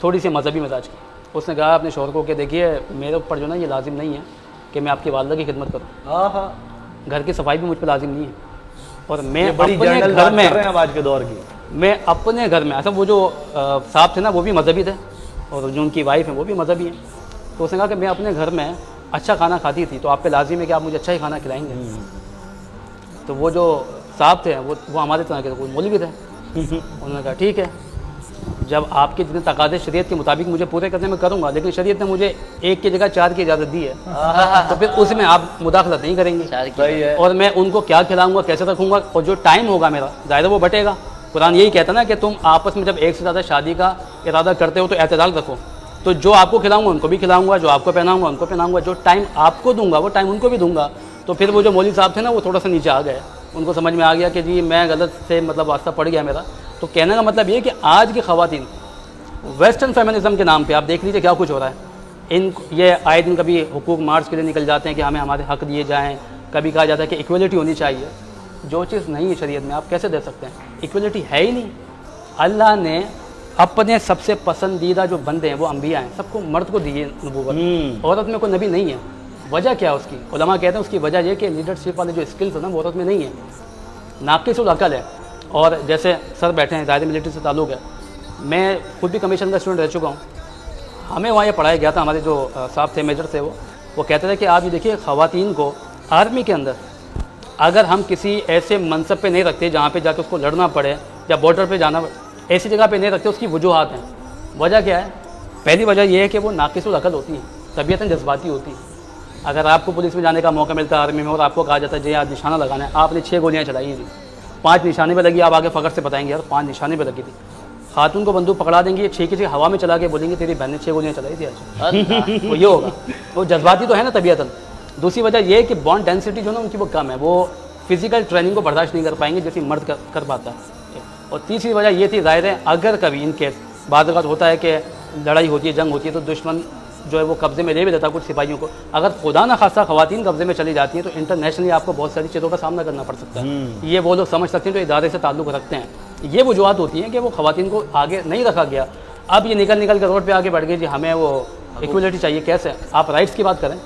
S6: تھوڑی سی مذہبی مزاج کی. اس نے کہا اپنے شوہر کو کہ دیکھیے میرے اوپر جو نا یہ لازم نہیں ہے کہ میں آپ کی والدہ کی خدمت کروں, گھر کی صفائی بھی مجھ پہ لازم نہیں ہے, اور میں اپنے گھر میں
S1: آج کے دور کی
S6: میں اپنے گھر میں ایسا وہ جو صاحب تھے نا وہ بھی مذہبی تھے اور جو ان کی وائف ہیں وہ بھی مذہبی ہیں. تو اس نے کہا کہ میں اپنے گھر میں اچھا کھانا کھاتی تھی تو آپ پہ لازم ہے کہ آپ مجھے اچھا ہی کھانا کھلائیں گے. تو وہ جو صاحب تھے وہ ہمارے طرح کے کوئی مولوی تھے. انہوں نے کہا ٹھیک ہے جب آپ کے جتنے تقاضے شریعت کے مطابق مجھے پورے کرنے میں کروں گا, لیکن شریعت نے مجھے 1 کی جگہ 4 کی اجازت دی ہے تو پھر اس میں آپ مداخلت نہیں کریں گے, اور میں ان کو کیا کھلاؤں گا کیسے رکھوں گا, اور جو ٹائم ہوگا میرا ظاہر وہ بٹے گا. قرآن یہی کہتا نا کہ تم آپس میں جب ایک سے زیادہ شادی کا ارادہ کرتے ہو تو اعتدال رکھو. تو جو آپ کو کھلاؤں گا ان کو بھی کھلاؤں گا, جو آپ کو پہناؤں گا ان کو پہناؤں گا, جو ٹائم آپ کو دوں گا وہ ٹائم ان کو بھی دوں گا. تو پھر وہ جو مولوی صاحب تھے نا وہ تھوڑا سا نیچے آ گئے, ان کو سمجھ میں آ گیا کہ جی میں غلط سے مطلب واسطہ پڑ گیا میرا. تو کہنے کا مطلب یہ کہ آج کی خواتین ویسٹرن فیمنزم کے نام پہ آپ دیکھ لیجیے کیا کچھ ہو رہا ہے. یہ آئے دن کبھی حقوق مارچ کے لیے نکل جاتے ہیں کہ ہمیں ہمارے حق دیے جائیں, کبھی کہا جاتا ہے کہ ایکویلٹی ہونی چاہیے. جو چیز نہیں ہے شریعت میں آپ کیسے دے سکتے ہیں, ایکویلٹی ہے ہی نہیں. اللہ نے اپنے سب سے پسندیدہ جو بندے ہیں وہ انبیاء ہیں, سب کو مرد کو دیے نبوت, عورت میں کوئی نبی نہیں ہے. وجہ کیا ہے اس کی, علماء کہتے ہیں اس کی وجہ یہ کہ لیڈرشپ والے جو اسکلز ہیں نا وہ عورت میں نہیں ہیں, ناقص العقل ہے. اور جیسے سر بیٹھے ہیں ظاہر ملٹری سے تعلق ہے, میں خود بھی کمیشن کا اسٹوڈنٹ رہ چکا ہوں. ہمیں وہاں یہ پڑھایا گیا تھا, ہمارے جو صاحب تھے میجر تھے وہ کہتے تھے کہ آپ یہ دیکھیے خواتین کو آرمی کے اندر اگر ہم کسی ایسے منصب پہ نہیں رکھتے جہاں پہ جا کے اس کو لڑنا پڑے یا بارڈر پہ جانا پڑے, ایسی جگہ پہ نہیں رکھتے, اس کی وجوہات ہیں. وجہ کیا ہے, پہلی وجہ یہ ہے کہ وہ ناقص العقل ہوتی ہیں, طبیعتاً جذباتی ہوتی ہیں. اگر آپ کو پولیس میں جانے کا موقع ملتا ہے آرمی میں اور آپ کو کہا جاتا ہے جی آج نشانہ لگانا ہے, آپ نے 6 گولیاں چلائی ہیں جی, 5 نشانے پہ لگی, آپ آگے فخر سے بتائیں گے یار 5 نشانے پہ لگی تھی. خاتون کو بندوق پکڑا دیں گے, 6 کی 6 ہوا میں چلا کے بولیں گے تیری بہن نے 6 گولیاں چلائی تھی آج. وہ یہ ہوگا, وہ جذباتی تو ہے نا طبیعتاً. دوسری وجہ یہ ہے کہ بانڈ ڈینسٹی جو نا ان کی وہ کم ہے, وہ فزیکل ٹریننگ کو برداشت نہیں کر پائیں گے جیسی مرد کر پاتا ہے. اور تیسری وجہ یہ تھی ظاہر ہے اگر کبھی ان کیس بعض اوقات ہوتا ہے کہ لڑائی ہوتی ہے جنگ ہوتی ہے تو دشمن جو ہے وہ قبضے میں لے بھی لیتا ہے کچھ سپاہیوں کو. اگر خدا نہ خاصہ خواتین قبضے میں چلی جاتی ہیں تو انٹرنیشنلی آپ کو بہت ساری چیزوں کا سامنا کرنا پڑ سکتا ہے. یہ وہ لوگ سمجھ سکتے ہیں جو ادارے سے تعلق رکھتے ہیں. یہ وجوہات ہوتی ہیں کہ وہ خواتین کو آگے نہیں رکھا گیا. اب یہ نکل کے روڈ پہ آگے بڑھ گئے جی ہمیں وہ ایکویلٹی چاہیے. کیسے آپ رائٹس کی بات کریں,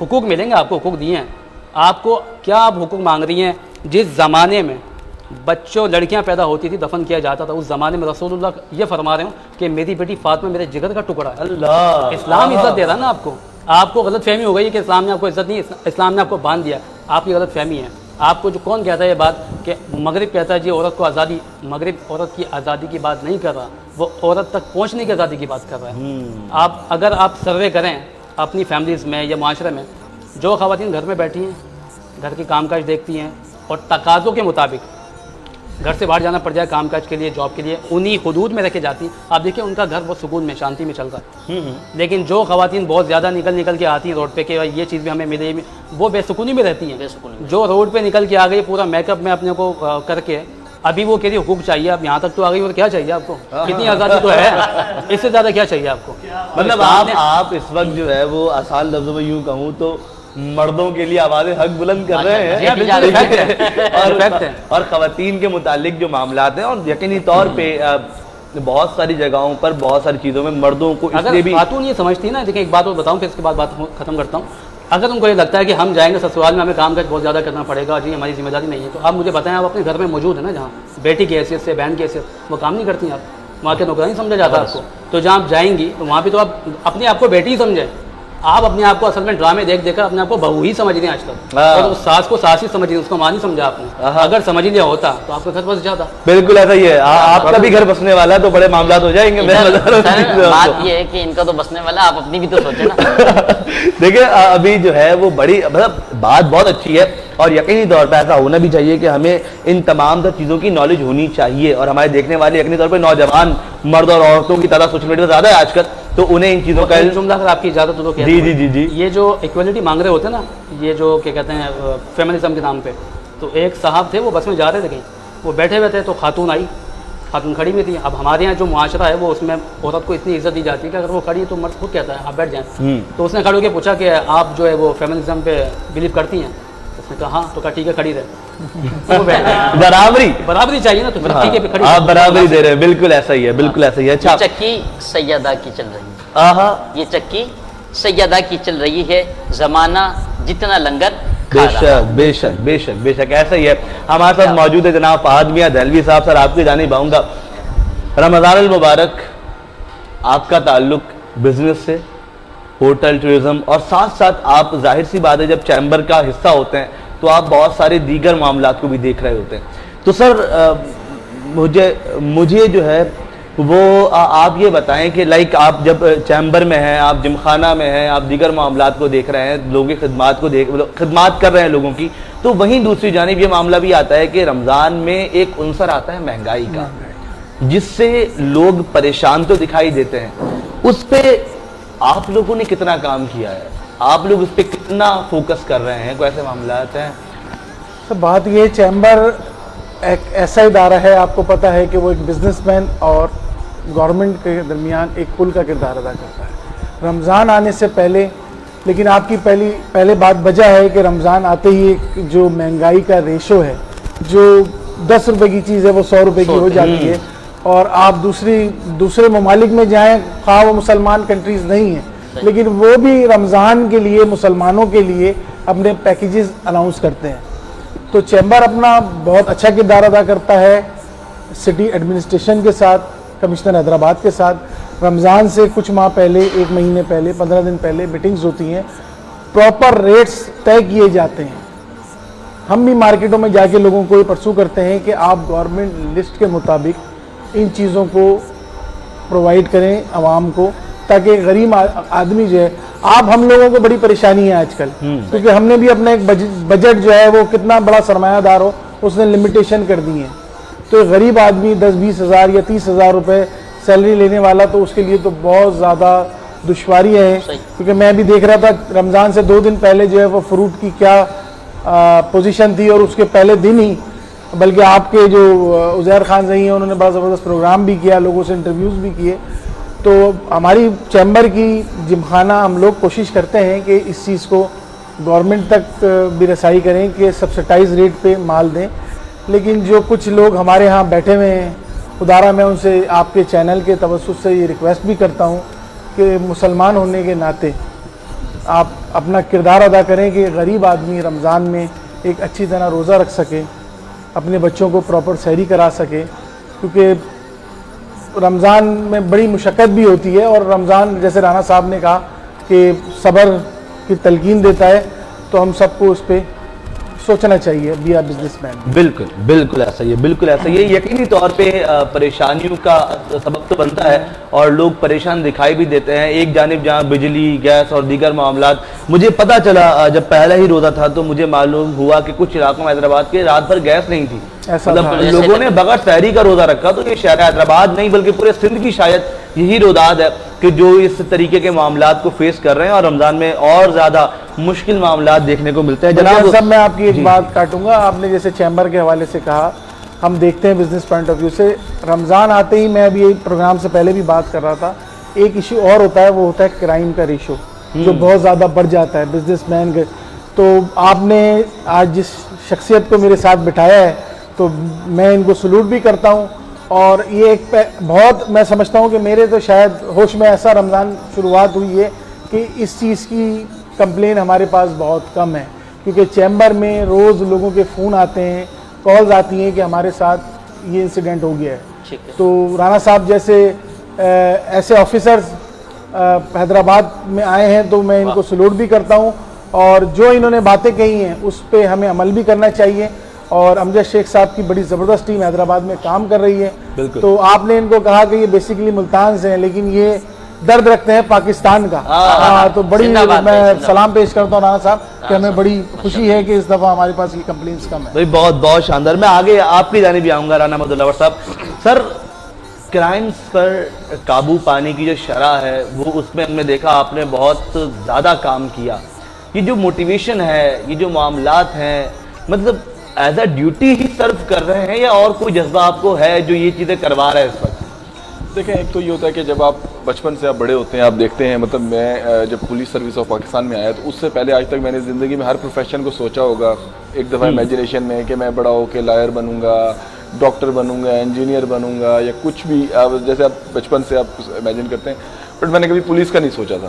S6: حقوق ملیں گے آپ کو, حقوق دیے ہیں آپ کو, کیا آپ حقوق مانگ رہی ہیں؟ جس زمانے میں بچوں لڑکیاں پیدا ہوتی تھی دفن کیا جاتا تھا اس زمانے میں رسول اللہ یہ فرما رہے ہوں کہ میری بیٹی فاطمہ میرے جگر کا ٹکڑا ہے. اللہ اسلام عزت دے رہا نا آپ کو. آپ کو غلط فہمی ہو گئی کہ اسلام نے آپ کو عزت نہیں, اسلام نے آپ کو باندھ دیا. آپ کی غلط فہمی ہے. آپ کو جو کون کہتا ہے یہ بات کہ مغرب کہتا ہے جی عورت کو آزادی, مغرب عورت کی آزادی کی بات نہیں کر رہا, وہ عورت تک پہنچنے کی آزادی کی بات کر رہا ہے. اگر آپ سروے کریں اپنی فیملیز میں یا معاشرے میں, جو خواتین گھر میں بیٹھی ہیں, گھر کی کام کاج دیکھتی ہیں اور تقاضوں کے مطابق گھر سے باہر جانا پڑ جائے کام کاج کے لیے, جاب کے لیے, انہی حدود میں رکھے جاتی, آپ دیکھیں ان کا گھر بہت سکون میں شانتی میں چل رہا ہے. لیکن جو خواتین بہت زیادہ نکل کے آتی ہیں روڈ پہ کہ یہ چیز بھی ہمیں ملے, وہ بے سکونی میں رہتی ہیں. جو روڈ پہ نکل کے آ گئی پورا میک اپ میں اپنے کو کر کے, ابھی وہ کہہ رہی حقوق چاہیے, اب یہاں تک تو آ گئی, اور کیا چاہیے آپ کو؟ کتنی آزادی تو ہے, اس سے زیادہ کیا چاہیے آپ کو؟
S1: مطلب آپ اس وقت جو ہے وہ آسان لفظوں میں یوں کہوں تو مردوں کے لیے آواز حق بلند کر رہے
S6: جی ہاں،
S1: ہیں
S6: بالکل fact ہے.
S1: اور خواتین کے متعلق جو معاملات ہیں، اور یقینی طور پہ بہت ساری جگہوں پر بہت ساری چیزوں میں مردوں کو اس
S6: اگر
S1: لیے بھی
S6: خاتون یہ سمجھتی ہے نا، دیکھیں ایک بات اور بتاؤں پھر اس کے بعد بات ختم کرتا ہوں. اگر تم کو یہ لگتا ہے کہ ہم جائیں گے سسرال میں ہمیں کام کاج بہت زیادہ کرنا پڑے گا، جی ہماری ذمہ داری نہیں ہے، تو آپ مجھے بتائیں آپ اپنے گھر میں موجود ہیں نا، جہاں بیٹی کی حیثیت سے، بہن کی حیثیت، وہ کام نہیں کرتی ہیں آپ، وہاں کے نوکرانی سمجھا جاتا ہے آپ کو. تو جہاں آپ جائیں گی تو وہاں پہ تو آپ اپنے آپ کو بیٹی ہی سمجھیں. آپ اپنے آپ کو اصل میں ڈرامے دیکھ دیکھ کر اپنے آپ کو بہو ہی سمجھ رہے ہیں آج تک، اور اس ساس کو ساس ہی سمجھ رہی، اس کو ماں نہیں سمجھا آپ نے. اگر سمجھ لیا ہوتا تو آپ کا گھر بس جاتا.
S1: بالکل ایسا ہی ہے. آپ کا بھی گھر بسنے والا ہے تو بڑے معاملات ہو جائیں گے.
S2: بات یہ ہے کہ ان کا تو بسنے والا، آپ اپنی بھی تو سوچیں نا.
S1: دیکھیں ابھی جو ہے وہ بڑی مطلب بات بہت اچھی ہے، اور یقینی طور پہ ایسا ہونا بھی چاہیے کہ ہمیں ان تمام تر چیزوں کی نالج ہونی چاہیے. اور ہمارے دیکھنے والے یقینی طور پہ نوجوان مرد اور عورتوں کی تعداد سوشل میڈیا زیادہ ہے آج کل، تو انہیں ان چیزوں کا
S6: جملہ اگر آپ کی اجازت ہو تو
S1: جی جی جی جی
S6: یہ جو ایکویلٹی مانگ رہے ہوتے ہیں نا، یہ جو کیا کہتے ہیں فیمنزم کے نام پہ، تو ایک صاحب تھے وہ بس میں جا رہے تھے کہیں، وہ بیٹھے ہوئے تھے تو خاتون آئی، خاتون کھڑی میں تھی. اب ہمارے یہاں جو معاشرہ ہے وہ اس میں عورت کو اتنی عزت دی جاتی ہے کہ اگر وہ کھڑی ہے تو مرد خود کہتا ہے آپ بیٹھ جائیں. تو اس نے کھڑے ہو کے پوچھا کہ آپ جو ہے وہ فیمنزم پہ بلیو کرتی ہیں؟ اس نے کہا ہاں. تو کہا ٹھیک ہے کھڑی رہے. برابری چاہیے نا، تو ٹھیک ہے کھڑی.
S1: آپ برابری دے رہے ہیں، بالکل ایسا ہی ہے، بالکل ایسا ہی ہے. اچھا
S2: چکی سیدہ کی چل رہی ہے، یہ چکی سیدہ کی چل رہی ہے، زمانہ جتنا لنگر
S1: بے شک بے شک بے شک بے شک ایسا ہی ہے. ہمارے ساتھ موجود ہے جناب فہد میاں دہلوی صاحب. سر آپ کی جانب آؤں گا. رمضان المبارک، آپ کا تعلق بزنس سے، ہوٹل ٹورزم، اور ساتھ ساتھ آپ ظاہر سی بات ہے جب چیمبر کا حصہ ہوتے ہیں تو آپ بہت سارے دیگر معاملات کو بھی دیکھ رہے ہوتے ہیں. تو سر مجھے جو ہے وہ آپ یہ بتائیں کہ لائک آپ جب چیمبر میں ہیں، آپ جم خانہ میں ہیں، آپ دیگر معاملات کو دیکھ رہے ہیں، لوگوں کی خدمات کر رہے ہیں لوگوں کی، تو وہیں دوسری جانب یہ معاملہ بھی آتا ہے کہ رمضان میں ایک عنصر آتا ہے مہنگائی کا، جس سے لوگ پریشان تو دکھائی دیتے ہیں. اس پہ آپ لوگوں نے کتنا کام کیا ہے؟ آپ لوگ اس پہ کتنا فوکس کر رہے ہیں؟ کوئی ایسے معاملات ہیں؟
S4: سر بات یہ چیمبر ایک ایسا ادارہ ہے، آپ کو پتہ ہے کہ وہ ایک بزنس مین اور گورنمنٹ کے درمیان ایک پل کا کردار ادا کرتا ہے. رمضان آنے سے پہلے، لیکن آپ کی پہلے بات وجہ ہے کہ رمضان آتے ہی ایک جو مہنگائی کا ریشو ہے، جو 10 روپے کی چیز ہے وہ 100 روپے کی ہو جاتی ہے. اور آپ دوسرے ممالک میں جائیں، خواہ وہ مسلمان کنٹریز نہیں ہیں، لیکن وہ بھی رمضان کے لیے مسلمانوں کے لیے اپنے پیکیجز اناؤنس کرتے ہیں. تو چیمبر اپنا بہت اچھا کردار ادا کرتا ہے سٹی ایڈمنسٹریشن کے ساتھ، کمشنر حیدرآباد کے ساتھ. رمضان سے کچھ ماہ پہلے، 1 مہینے پہلے، 15 دن پہلے میٹنگز ہوتی ہیں، پراپر ریٹس طے کیے جاتے ہیں. ہم بھی مارکیٹوں میں جا کے لوگوں کو یہ پرسو کرتے ہیں کہ آپ گورنمنٹ لسٹ کے مطابق ان چیزوں کو پرووائڈ کریں عوام کو، تاکہ غریب آدمی جو ہے، ہم لوگوں کو بڑی پریشانی ہے آج کل، کیونکہ ہم نے بھی اپنا ایک بجٹ جو ہے وہ کتنا بڑا سرمایہ دار ہو اس نے لمیٹیشن کر دی ہے. تو ایک غریب آدمی 10-20 ہزار یا 30 ہزار روپے سیلری لینے والا، تو اس کے لیے تو بہت زیادہ دشواریاں ہیں. کیونکہ میں بھی دیکھ رہا تھا رمضان سے 2 دن پہلے جو ہے وہ فروٹ کی کیا پوزیشن تھی، اور اس کے پہلے دن ہی بلکہ آپ کے جو عزیر خان زئی ہیں انہوں نے بڑا زبردست پروگرام بھی کیا، لوگوں سے انٹرویوز بھی کیے. تو ہماری چیمبر کی جم خانہ ہم لوگ کوشش کرتے ہیں کہ اس چیز کو گورنمنٹ تک بھی رسائی کریں کہ سبسڈائز ریٹ پہ مال دیں. لیکن جو کچھ لوگ ہمارے ہاں بیٹھے ہوئے ہیں ادارہ، میں ان سے آپ کے چینل کے توسط سے یہ ریکویسٹ بھی کرتا ہوں کہ مسلمان ہونے کے ناطے آپ اپنا کردار ادا کریں کہ غریب آدمی رمضان میں ایک اچھی طرح روزہ رکھ سکے، اپنے بچوں کو پراپر سحری کرا سکے. کیونکہ رمضان میں بڑی مشقت بھی ہوتی ہے، اور رمضان جیسے رانا صاحب نے کہا کہ صبر کی تلقین دیتا ہے، تو ہم سب کو اس پہ سوچنا چاہیے. Be a businessman.
S1: بالکل بالکل ایسا ہی ہے، بالکل ایسا ہی ہے. یقینی طور پہ پریشانیوں کا سبب تو بنتا ہے اور لوگ پریشان دکھائی بھی دیتے ہیں. ایک جانب جہاں بجلی، گیس اور دیگر معاملات، مجھے پتہ چلا جب پہلا ہی روزہ تھا تو مجھے معلوم ہوا کہ کچھ علاقوں میں حیدرآباد کے رات بھر گیس نہیں تھی. مطلب لوگوں نے بغیر سحری کا روزہ رکھا. تو یہ شہر حیدرآباد نہیں بلکہ پورے سندھ کی شاید یہی روداد ہے کہ جو اس طریقے کے معاملات کو فیس کر رہے ہیں، اور رمضان میں اور زیادہ مشکل معاملات دیکھنے کو ملتے ہیں.
S4: جناب صاحب میں آپ کی ایک بات کاٹوں گا. آپ نے جیسے چیمبر کے حوالے سے کہا، ہم دیکھتے ہیں بزنس پوائنٹ آف ویو سے رمضان آتے ہی، میں ابھی یہ پروگرام سے پہلے بھی بات کر رہا تھا، ایک ایشو اور ہوتا ہے، وہ ہوتا ہے کرائم کا ریشو جو بہت زیادہ بڑھ جاتا ہے. بزنس مین تو آپ نے آج جس شخصیت کو میرے ساتھ بٹھایا ہے تو میں ان کو سلوٹ بھی کرتا ہوں، اور یہ ایک بہت میں سمجھتا ہوں کہ میرے تو شاید ہوش میں ایسا رمضان شروعات ہوئی ہے کہ اس چیز کی کمپلین ہمارے پاس بہت کم ہے، کیونکہ چیمبر میں روز لوگوں کے فون آتے ہیں، کالز آتی ہیں کہ ہمارے ساتھ یہ انسیڈنٹ ہو گیا ہے۔ تو رانا صاحب جیسے ایسے آفیسرز حیدرآباد میں آئے ہیں تو میں ان کو سلوٹ بھی کرتا ہوں، اور جو انہوں نے باتیں کہی ہیں اس پہ ہمیں عمل بھی کرنا چاہیے، اور امجد شیخ صاحب کی بڑی زبردست ٹیم حیدرآباد میں کام کر رہی ہے۔ تو آپ نے ان کو کہا کہ یہ بیسیکلی ملتان سے ہیں، لیکن یہ درد رکھتے ہیں پاکستان کا، تو بڑی میں سلام پیش کرتا ہوں رانا صاحب کہ ہمیں بڑی خوشی ہے کہ اس دفعہ ہمارے پاس یہ کمپلینس کم ہے۔
S1: بہت بہت شاندار۔ میں آگے آپ کی جانب بھی آؤں گا رانا محمد صاحب۔ سر، کرائمز پر قابو پانے کی جو شرح ہے وہ اس میں ہم نے دیکھا آپ نے بہت زیادہ کام کیا۔ یہ جو موٹیویشن ہے، یہ جو معاملات ہیں، مطلب ایز اے ڈیوٹی ہی سرو کر رہے ہیں یا اور کوئی جذبہ آپ کو ہے جو یہ چیزیں کروا رہا ہے اس وقت؟
S5: دیکھیں، ایک تو یہ ہوتا ہے کہ جب آپ بچپن سے آپ بڑے ہوتے ہیں، آپ دیکھتے ہیں، مطلب میں جب پولیس سروس آف پاکستان میں آیا تو اس سے پہلے آج تک میں نے زندگی میں ہر پروفیشن کو سوچا ہوگا ایک دفعہ امیجنیشن میں کہ میں بڑا ہو کے لائر بنوں گا، ڈاکٹر بنوں گا، انجینئر بنوں گا، یا کچھ بھی جیسے آپ بچپن سے آپ امیجن کرتے ہیں، بٹ میں نے کبھی پولیس کا نہیں سوچا تھا۔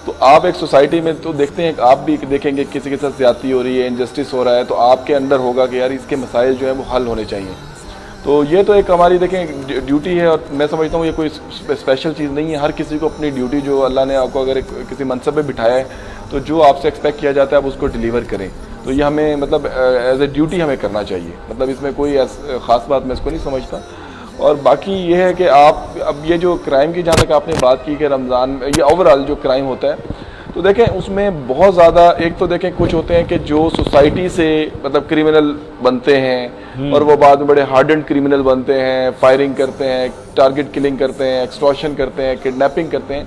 S5: تو آپ ایک سوسائٹی میں تو دیکھتے ہیں، آپ بھی دیکھیں گے کسی کے ساتھ زیادتی ہو رہی ہے، انجسٹس ہو رہا ہے، تو آپ کے اندر ہوگا کہ یار اس کے مسائل جو ہیں وہ حل ہونے چاہیے۔ تو یہ تو ایک ہماری دیکھیں ڈیوٹی ہے، اور میں سمجھتا ہوں یہ کوئی اسپیشل چیز نہیں ہے، ہر کسی کو اپنی ڈیوٹی جو اللہ نے آپ کو اگر کسی منصب پہ بٹھایا ہے تو جو آپ سے ایکسپیکٹ کیا جاتا ہے آپ اس کو ڈیلیور کریں، تو یہ ہمیں مطلب ایز اے ڈیوٹی ہمیں کرنا چاہیے، مطلب اس میں کوئی خاص بات میں اس کو نہیں سمجھتا۔ اور باقی یہ ہے کہ آپ اب یہ جو کرائم کی جہاں تک آپ نے بات کی کہ رمضان یہ اوور آل جو کرائم ہوتا ہے، تو دیکھیں اس میں بہت زیادہ، ایک تو دیکھیں کچھ ہوتے ہیں کہ جو سوسائٹی سے مطلب کرمنل بنتے ہیں اور وہ بعد میں بڑے ہارڈنڈ کرمنل بنتے ہیں، فائرنگ کرتے ہیں، ٹارگٹ کلنگ کرتے ہیں، ایکسٹورشن کرتے ہیں، کڈنیپنگ کرتے ہیں،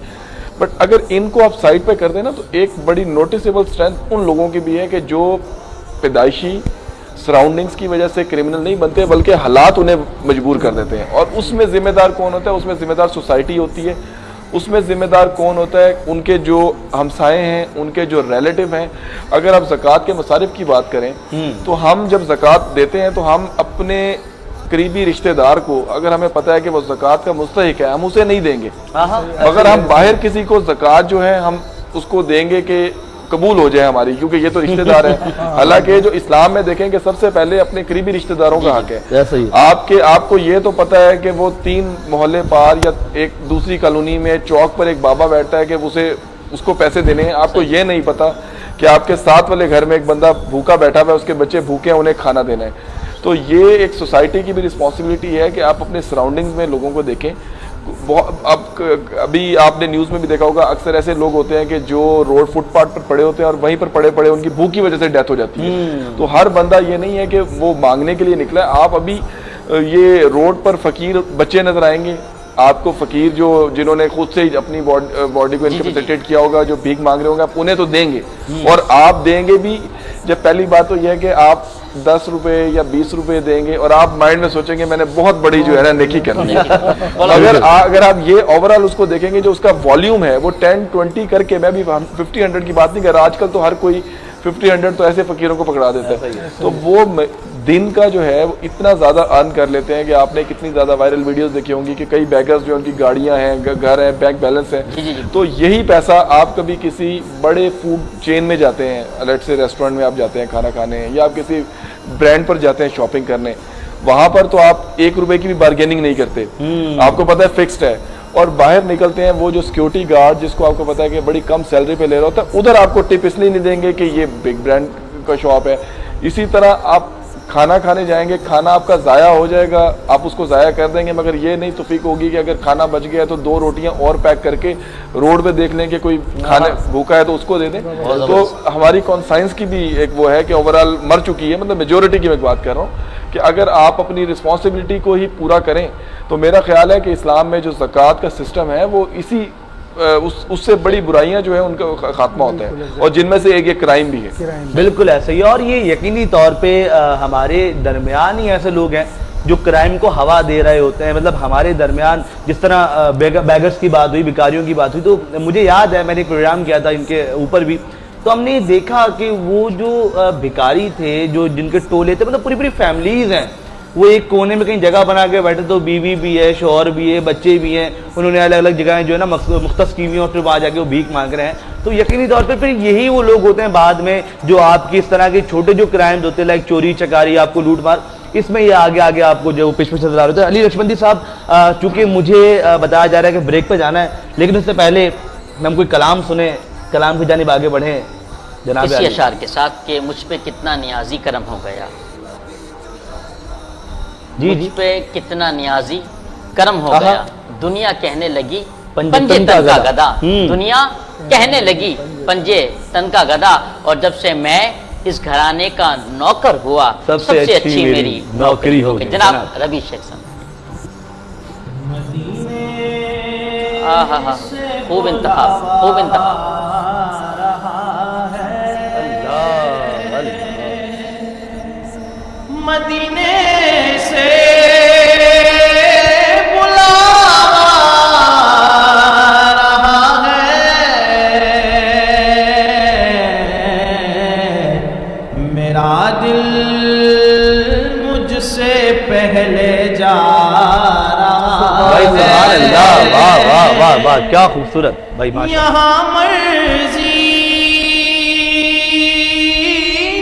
S5: بٹ اگر ان کو آپ سائڈ پہ کر دیں نا تو ایک بڑی نوٹیسیبل اسٹرینتھ ان لوگوں کی بھی ہے کہ جو پیدائشی سراؤنڈنگز کی وجہ سے کرمنل نہیں بنتے بلکہ حالات انہیں مجبور کر دیتے ہیں، اور اس میں ذمہ دار کون ہوتا ہے؟ اس میں ذمہ دار سوسائٹی ہوتی ہے، اس میں ذمہ دار کون ہوتا ہے؟ ان کے جو ہمسائے ہیں، ان کے جو ریلیٹو ہیں۔ اگر آپ زکوٰۃ کے مصارف کی بات کریں تو ہم جب زکوٰۃ دیتے ہیں تو ہم اپنے قریبی رشتہ دار کو، اگر ہمیں پتہ ہے کہ وہ زکوٰۃ کا مستحق ہے، ہم اسے نہیں دیں گے، مگر ہم باہر کسی کو زکوٰۃ جو ہے ہم اس کو دیں گے کہ قبول ہو جائے ہماری، کیونکہ یہ تو رشتہ دار ہے۔ حالانکہ جو اسلام میں دیکھیں کہ سب سے پہلے اپنے قریبی رشتہ داروں کا حق ہے۔ آپ کو یہ تو پتہ ہے کہ وہ 3 محلے پار یا ایک دوسری کالونی میں چوک پر ایک بابا بیٹھتا ہے کہ اس کو پیسے دینے ہیں، آپ کو یہ نہیں پتا کہ آپ کے ساتھ والے گھر میں ایک بندہ بھوکا بیٹھا ہوا ہے، اس کے بچے بھوکے ہیں، انہیں کھانا دینا ہے۔ تو یہ ایک سوسائٹی کی بھی رسپانسبلٹی ہے کہ آپ اپنے سراؤنڈنگز میں لوگوں کو دیکھیں۔ اب ابھی آپ نے نیوز میں بھی دیکھا ہوگا، اکثر ایسے لوگ ہوتے ہیں کہ جو روڈ فٹ پاتھ پر پڑے ہوتے ہیں اور وہیں پر پڑے ان کی بھوک کی وجہ سے ڈیتھ ہو جاتی ہے۔ تو ہر بندہ یہ نہیں ہے کہ وہ مانگنے کے لیے نکلا ہے۔ آپ ابھی یہ روڈ پر فقیر بچے نظر آئیں گے آپ کو، فقیر جنہوں نے خود سے اپنی باڈی کو انکیپیسیٹیٹ کیا ہوگا، جو بھیک مانگ رہے ہوں گے، آپ انہیں تو دیں گے، اور آپ دیں گے بھی جب پہلی بات تو یہ ہے کہ آپ 10 روپے یا 20 روپے دیں گے اور آپ مائنڈ میں سوچیں گے میں نے بہت بڑی جو ہے نا نیکی کرنی ہے۔ اگر آپ یہ اوور آل اس کو دیکھیں گے، جو اس کا والیوم ہے وہ 10-20 کر کے، میں بھی 50-100 کی بات نہیں کر رہا، آج کل تو ہر کوئی 50-100 تو ایسے فقیروں کو پکڑا دیتا ہے، تو وہ دن کا جو ہے وہ اتنا زیادہ ارن کر لیتے ہیں کہ آپ نے کتنی زیادہ وائرل ویڈیوز دیکھی ہوں گی کہ کئی بیگرز جو ان کی گاڑیاں ہیں، گھر ہیں، بینک بیلنس ہے، تو یہی پیسہ آپ کبھی کسی بڑے فوڈ چین میں جاتے ہیں، لیٹ سے ریسٹورنٹ میں آپ جاتے ہیں کھانا کھانے، یا آپ کسی برانڈ پر جاتے ہیں شاپنگ کرنے، وہاں پر تو آپ 1 روپے کی بھی بارگیننگ نہیں کرتے، آپ کو پتہ ہے فکسڈ ہے، اور باہر نکلتے ہیں وہ جو سیکورٹی گارڈ جس کو آپ کو پتا ہے کہ بڑی کم سیلری پہ لے رہا ہوتا ہے، ادھر آپ کو ٹپ اس لیے نہیں دیں گے کہ یہ بگ برانڈ کا شاپ ہے۔ اسی طرح آپ کھانا کھانے جائیں گے، کھانا آپ کا ضائع ہو جائے گا، آپ اس کو ضائع کر دیں گے، مگر یہ نہیں توفیق ہوگی کہ اگر کھانا بچ گیا ہے تو 2 روٹیاں اور پیک کر کے روڈ پہ دیکھ لیں کہ کوئی کھانے بھوکا ہے تو اس کو دے دیں۔ تو ہماری کانسائنس کی بھی ایک وہ ہے کہ اوور آل مر چکی ہے، مطلب میجورٹی کی میں بات کر رہا ہوں کہ اگر آپ اپنی رسپانسبلٹی کو ہی پورا کریں تو میرا خیال ہے کہ اسلام میں جو زکوٰۃ کا سسٹم ہے وہ اس سے بڑی برائیاں جو ہیں ان کا خاتمہ ہوتا ہے، اور جن میں سے ایک یہ کرائم بھی ہے۔
S1: بالکل ایسا ہی، اور یہ یقینی طور پہ ہمارے درمیان ہی ایسے لوگ ہیں جو کرائم کو ہوا دے رہے ہوتے ہیں۔ مطلب ہمارے درمیان جس طرح بیگرز کی بات ہوئی، بیکاریوں کی بات ہوئی، تو مجھے یاد ہے میں نے ایک پروگرام کیا تھا ان کے اوپر بھی تو ہم نے دیکھا کہ وہ جو بھکاری تھے، جو جن کے ٹولے تھے، مطلب پوری پوری فیملیز ہیں، وہ ایک کونے میں کہیں جگہ بنا کے بیٹھے، تو بیوی بھی ہے، شوہر بھی ہے، بچے بھی ہیں، انہوں نے الگ الگ جگہیں جو ہے نا مختص کی ہوئی ہیں، اور پھر وہاں جا کے وہ بھیک مانگ رہے ہیں. تو یقینی طور پہ پھر یہی وہ لوگ ہوتے ہیں بعد میں جو آپ کی اس طرح کے چھوٹے جو کرائمز ہوتے ہیں، لائک چوری چکاری، آپ کو لوٹ مار، اس میں یہ آگے آپ کو جو پیش نظر آ رہے ہیں. علی لکشمندی صاحب، چونکہ مجھے بتایا جا رہا ہے کہ بریک پہ جانا ہے، لیکن اس سے پہلے ہم کوئی کلام سنیں، کلام کی جانب آگے بڑھیں جناب.
S2: اسی اشعار کے ساتھ کہ مجھ پہ کتنا نیازی کرم ہو گیا، مجھ پہ کتنا نیازی کرم ہو گیا، دنیا کہنے لگی پنجے تن کا گدا، دنیا کہنے لگی پنجے تن کا گدا، اور جب سے میں اس گھرانے کا نوکر ہوا سب سے اچھی میری نوکری ہو گئی. جناب ربی شیخ صاحب، خوب انتخاب، خوب انتخاب.
S3: مدینے سے بلاوا رہا ہے، میرا دل مجھ سے پہلے جا رہا ہے.
S1: سبحان اللہ، واہ واہ واہ واہ، کیا خوبصورت بھائی.
S3: یہاں مرضی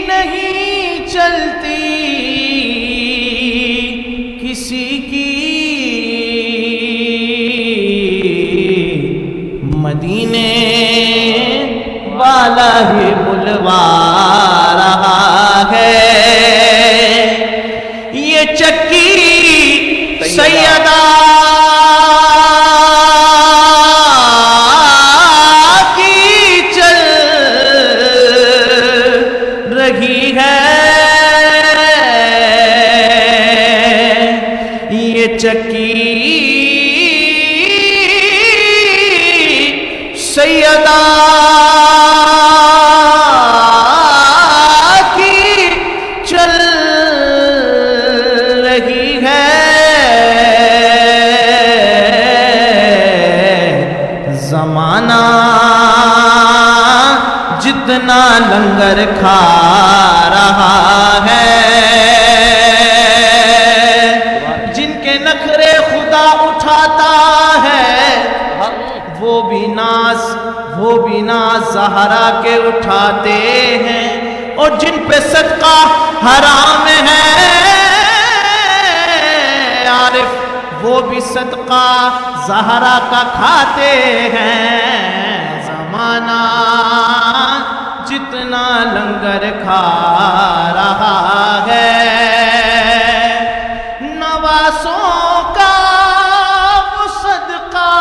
S3: نہیں چلتی کسی کی، مدینے والا ہی بلوا رہا ہے. یہ چکی سیدہ کی چل رہی ہے، یہ چکی سیدہ کی چل رہی ہے. زمانہ جتنا لنگر کھا رہا ہے، جن کے نخرے خدا اٹھاتا ہے، وہ بھی ناز زہرا کے اٹھاتے ہیں، اور جن پہ صدقہ حرام ہے عارف، وہ بھی صدقہ زہرا کا کھاتے ہیں. زمانہ جتنا لنگر کھا رہا ہے، نواسوں کا وہ صدقہ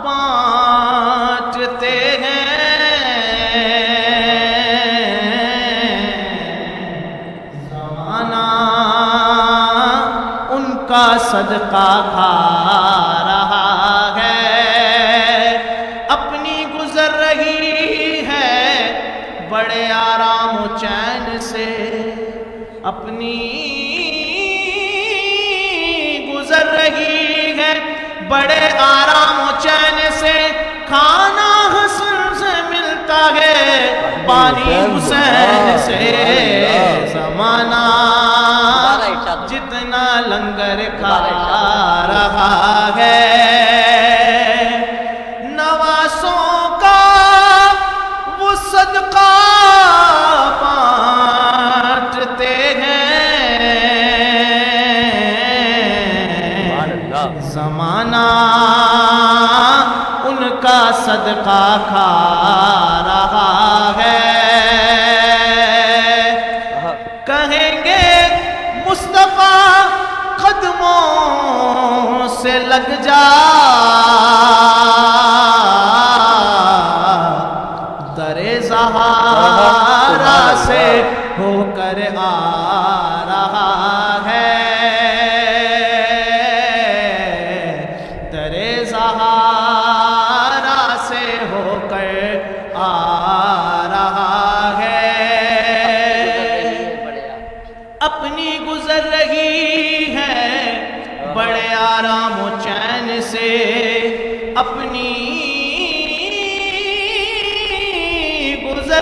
S3: بانٹتے ہیں. زمانہ ان کا صدقہ کھا رہا ہے، اپنی گزر رہی ہے بڑے آرام و چین سے، اپنی گزر رہی ہے بڑے آرام و چین سے. کھانا حسن سے ملتا ہے، پانی حسین سے. زمانہ جتنا لنگر کھا رہا ہے، نواسوں کا وہ صدقہ بانٹتے ہیں. زمانہ ان کا صدقہ کھا رہا ہے. کہیں گے مصطفیٰ قدموں سے لگ جا، در زہارا سے ہو کر آ رہا ہے، در زہارا سے ہو کر آ رہا ہے. اپنی گزر رہی ہے بڑے آرام و چین سے، اپنی گزر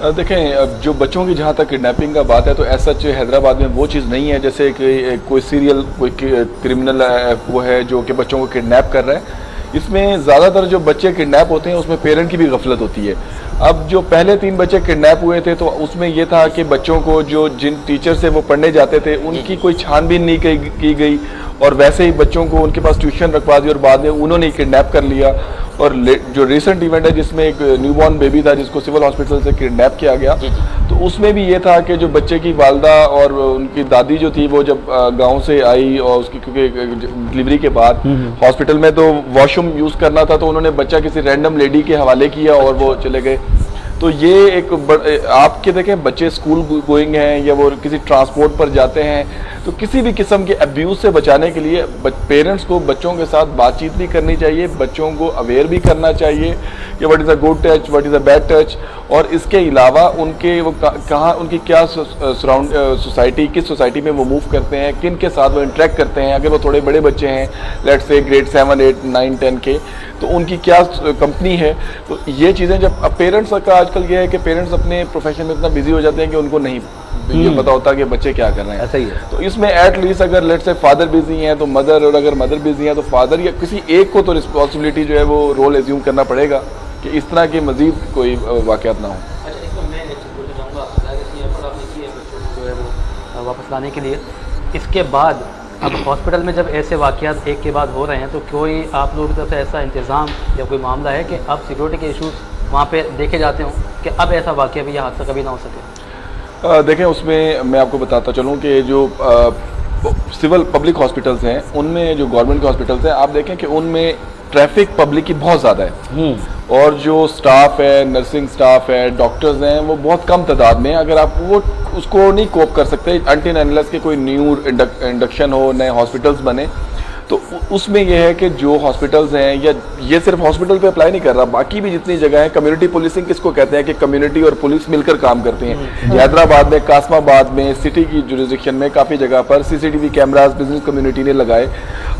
S5: دیکھیں اب جو بچوں کی جہاں تک کڈنیپنگ کا بات ہے تو ایسا حیدرآباد میں وہ چیز نہیں ہے جیسے کہ کوئی سیریل کوئی کرمنل وہ ہے جو کہ بچوں کو کڈنیپ کر رہا ہے. اس میں زیادہ تر جو بچے کڈنیپ ہوتے ہیں اس میں پیرنٹ کی بھی غفلت ہوتی ہے. اب جو پہلے 3 بچے کڈنیپ ہوئے تھے تو اس میں یہ تھا کہ بچوں کو جو جن ٹیچر سے وہ پڑھنے جاتے تھے ان کی کوئی چھان بین نہیں کی گئی اور ویسے ہی بچوں کو ان کے پاس ٹیوشن رکھوا دی اور بعد میں انہوں نے کڈنیپ کر لیا. اور جو ریسنٹ ایونٹ ہے جس میں ایک نیو بورن بیبی تھا جس کو سول ہاسپٹل سے کڈنیپ کیا گیا تو اس میں بھی یہ تھا کہ جو بچے کی والدہ اور ان کی دادی جو تھی وہ جب گاؤں سے آئی اور اس کی کیونکہ ڈلیوری کے بعد ہاسپٹل میں تو واش روم یوز کرنا تھا تو انہوں نے بچہ کسی رینڈم لیڈی کے حوالے کیا اور وہ چلے گئے. تو یہ ایک آپ کے دیکھیں بچے اسکول گوئنگ ہیں یا وہ کسی ٹرانسپورٹ پر جاتے ہیں تو کسی بھی قسم کے ابیوز سے بچانے کے لیے پیرنٹس کو بچوں کے ساتھ بات چیت بھی کرنی چاہیے, بچوں کو اویئر بھی کرنا چاہیے کہ what is a good touch what is a bad touch, اور اس کے علاوہ ان کے وہ کہاں ان کی کیا سوسائٹی کس سوسائٹی میں وہ موو کرتے ہیں, کن کے ساتھ وہ انٹریکٹ کرتے ہیں. اگر وہ تھوڑے بڑے بچے ہیں لیٹس سے گریڈ 7, 8, 9, 10 کے تو ان کی کیا کمپنی ہے. تو یہ چیزیں جب اب پیرنٹس کا آج کل یہ ہے کہ پیرنٹس اپنے پروفیشن میں اتنا بزی ہو جاتے ہیں کہ ان کو نہیں یہ پتا ہوتا کہ بچے کیا کر رہے ہیں.
S1: ایسا ہی ہے.
S5: تو اس میں ایٹ لیسٹ اگر لیٹس سے فادر بزی ہیں تو مدر, اور اگر مدر بزی ہیں تو فادر یا کسی ایک کو تو رسپانسبلٹی جو ہے وہ رول ایزیوم کرنا پڑے گا کہ اس طرح کے مزید کوئی واقعات نہ ہوں.
S6: واپس لانے کے لیے اس کے بعد اب ہاسپٹل میں جب ایسے واقعات ایک کے بعد ہو رہے ہیں تو کوئی آپ لوگوں کی طرف سے ایسا انتظام یا کوئی معاملہ ہے کہ اب سیکورٹی کے ایشوز وہاں پہ دیکھے جاتے ہوں کہ اب ایسا واقعہ بھی یا حادثہ کبھی نہ ہو سکے؟
S5: دیکھیں اس میں میں آپ کو بتاتا چلوں کہ جو سول پبلک ہاسپٹلس ہیں ان میں جو گورنمنٹ کے ہاسپٹلس ہیں آپ دیکھیں کہ ان میں ٹریفک پبلک کی بہت زیادہ ہے اور جو سٹاف ہے, نرسنگ سٹاف ہے, ڈاکٹرز ہیں, وہ بہت کم تعداد میں. اگر آپ وہ اس کو نہیں کوپ کر سکتے انٹل انلیس کہ کوئی نیو انڈکشن ہو, نئے ہاسپٹلس بنے. تو اس میں یہ ہے کہ جو ہاسپٹلز ہیں یا یہ صرف ہاسپٹل پہ اپلائی نہیں کر رہا, باقی بھی جتنی جگہ ہیں کمیونٹی پولیسنگ کس کو کہتے ہیں کہ کمیونٹی اور پولیس مل کر کام کرتے ہیں. حیدرآباد میں, قاسم آباد میں, سٹی کی جوریزڈکشن میں کافی جگہ پر CCTV کیمراز بزنس کمیونٹی نے لگائے.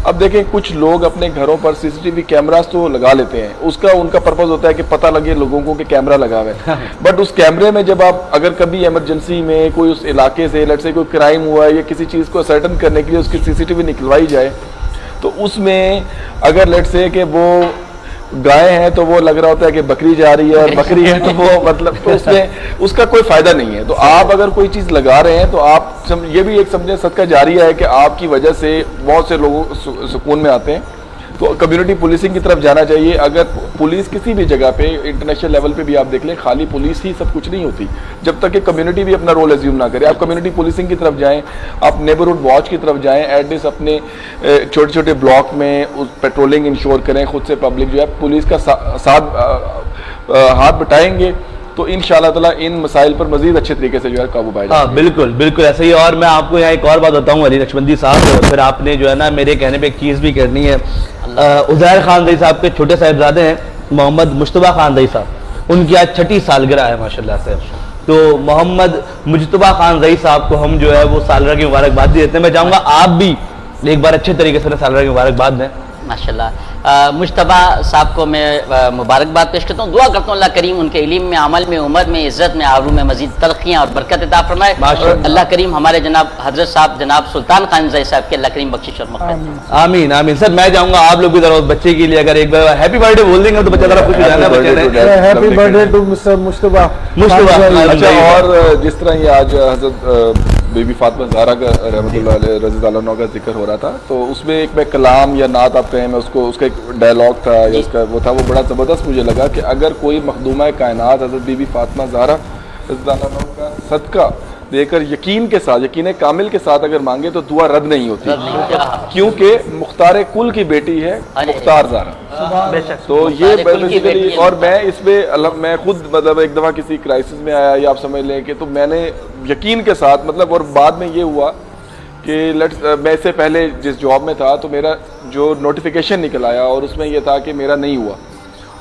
S5: اب دیکھیں کچھ لوگ اپنے گھروں پر CCTV کیمراز تو لگا لیتے ہیں, اس کا ان کا پرپز ہوتا ہے کہ پتہ لگے لوگوں کو کہ کیمرہ لگا ہوا ہے. بٹ اس کیمرے میں جب آپ اگر کبھی ایمرجنسی میں کوئی اس علاقے سے لیٹ سے کوئی کرائم ہوا ہے یا کسی چیز کو اسرٹن کرنے کے لیے اس کی CCTV نکلوائی جائے تو اس میں اگر لیٹ سے کہ وہ گائے ہیں تو وہ لگ رہا ہوتا ہے کہ بکری جا رہی ہے اور بکری ہے تو وہ مطلب تو اس میں اس کا کوئی فائدہ نہیں ہے. تو آپ اگر کوئی چیز لگا رہے ہیں تو آپ یہ بھی ایک سمجھیں صدقہ جاریہ ہے کہ آپ کی وجہ سے بہت سے لوگ سکون میں آتے ہیں. تو کمیونٹی پولیسنگ کی طرف جانا چاہیے. اگر پولیس کسی بھی جگہ پہ انٹرنیشنل لیول پہ بھی آپ دیکھ لیں خالی پولیس ہی سب کچھ نہیں ہوتی جب تک کہ کمیونٹی بھی اپنا رول ایزیوم نہ کرے. آپ کمیونٹی پولیسنگ کی طرف جائیں, آپ نیبرہڈ واچ کی طرف جائیں, ایٹ لیسٹ اپنے چھوٹے چھوٹے بلاک میں پیٹرولنگ انشور کریں خود سے. پبلک جو ہے پولیس کا ساتھ ہاتھ بٹائیں گے تو انشاءاللہ تعالیٰ ان مسائل پر مزید اچھے طریقے سے جو ہے قابو پائے جائے.
S1: بالکل بالکل ایسا ہی. اور میں آپ کو یہاں ایک اور بات بتاؤں علی نقشبندی صاحب, پھر آپ نے جو ہے نا میرے کہنے پہ ایک چیز بھی کرنی ہے. عزیر خان زئی صاحب کے چھوٹے صاحبزادے ہیں محمد مجتبیٰ خان زئی صاحب, ان کی آج 6ٹھی سالگرہ ہے ماشاءاللہ سے. تو محمد مجتبیٰ خان زئی صاحب کو ہم جو ہے وہ سالگرہ کی مبارکباد بھی دیتے ہیں. میں چاہوں گا آپ بھی ایک بار اچھے طریقے سے سالگرہ کی مبارکباد دیں.
S2: ماشاءاللہ مجتبیٰ صاحب کو میں مبارکباد پیش کرتا ہوں. دعا کرتا ہوں اللہ کریم ان کے علم میں, عمل میں, عمر میں, عزت میں, آبرو میں مزید ترقیاں اور برکت عطا فرمائے. اللہ کریم ہمارے جناب حضرت صاحب جناب سلطان خان زئی صاحب کے اللہ کریم بخشش اور مغفرت.
S1: آمین آمین. سر میں چاہوں گا آپ لوگ بھی ذرا اس بچے کے لیے اگر ایک بار ہیپی برتھ ڈے بول دیں گے تو بچہ ذرا خوش ہو جانا ہے.
S4: Happy birthday to mister Mujtaba.
S5: اچھا, اور جس طرح یہ آج حضرت بی بی فاطمہ زہرا کا رحمۃ اللہ علیہ رضی اللہ عنہ کا ذکر ہو رہا تھا تو اس میں ایک میں کلام یا نعت آپ کہیں میں اس کا ایک ڈائلاگ تھا یا اس کا وہ تھا, وہ بڑا زبردست مجھے لگا کہ اگر کوئی مخدومہ کائنات حضرت بی بی فاطمہ زہرا رضی اللہ عنہ کا صدقہ دے کر یقین کے ساتھ, یقین کامل کے ساتھ اگر مانگے تو دعا رد نہیں ہوتی کیونکہ مختار کل کی بیٹی ہے مختار زہرا. تو یہ بیسیکلی, اور میں اس پہ میں خود مطلب ایک دفعہ کسی کرائسس میں آیا یا آپ سمجھ لیں کہ تو میں نے یقین کے ساتھ مطلب, اور بعد میں یہ ہوا کہ میں اس سے پہلے جس جاب میں تھا تو میرا جو نوٹیفیکیشن نکل آیا اور اس میں یہ تھا کہ میرا نہیں ہوا,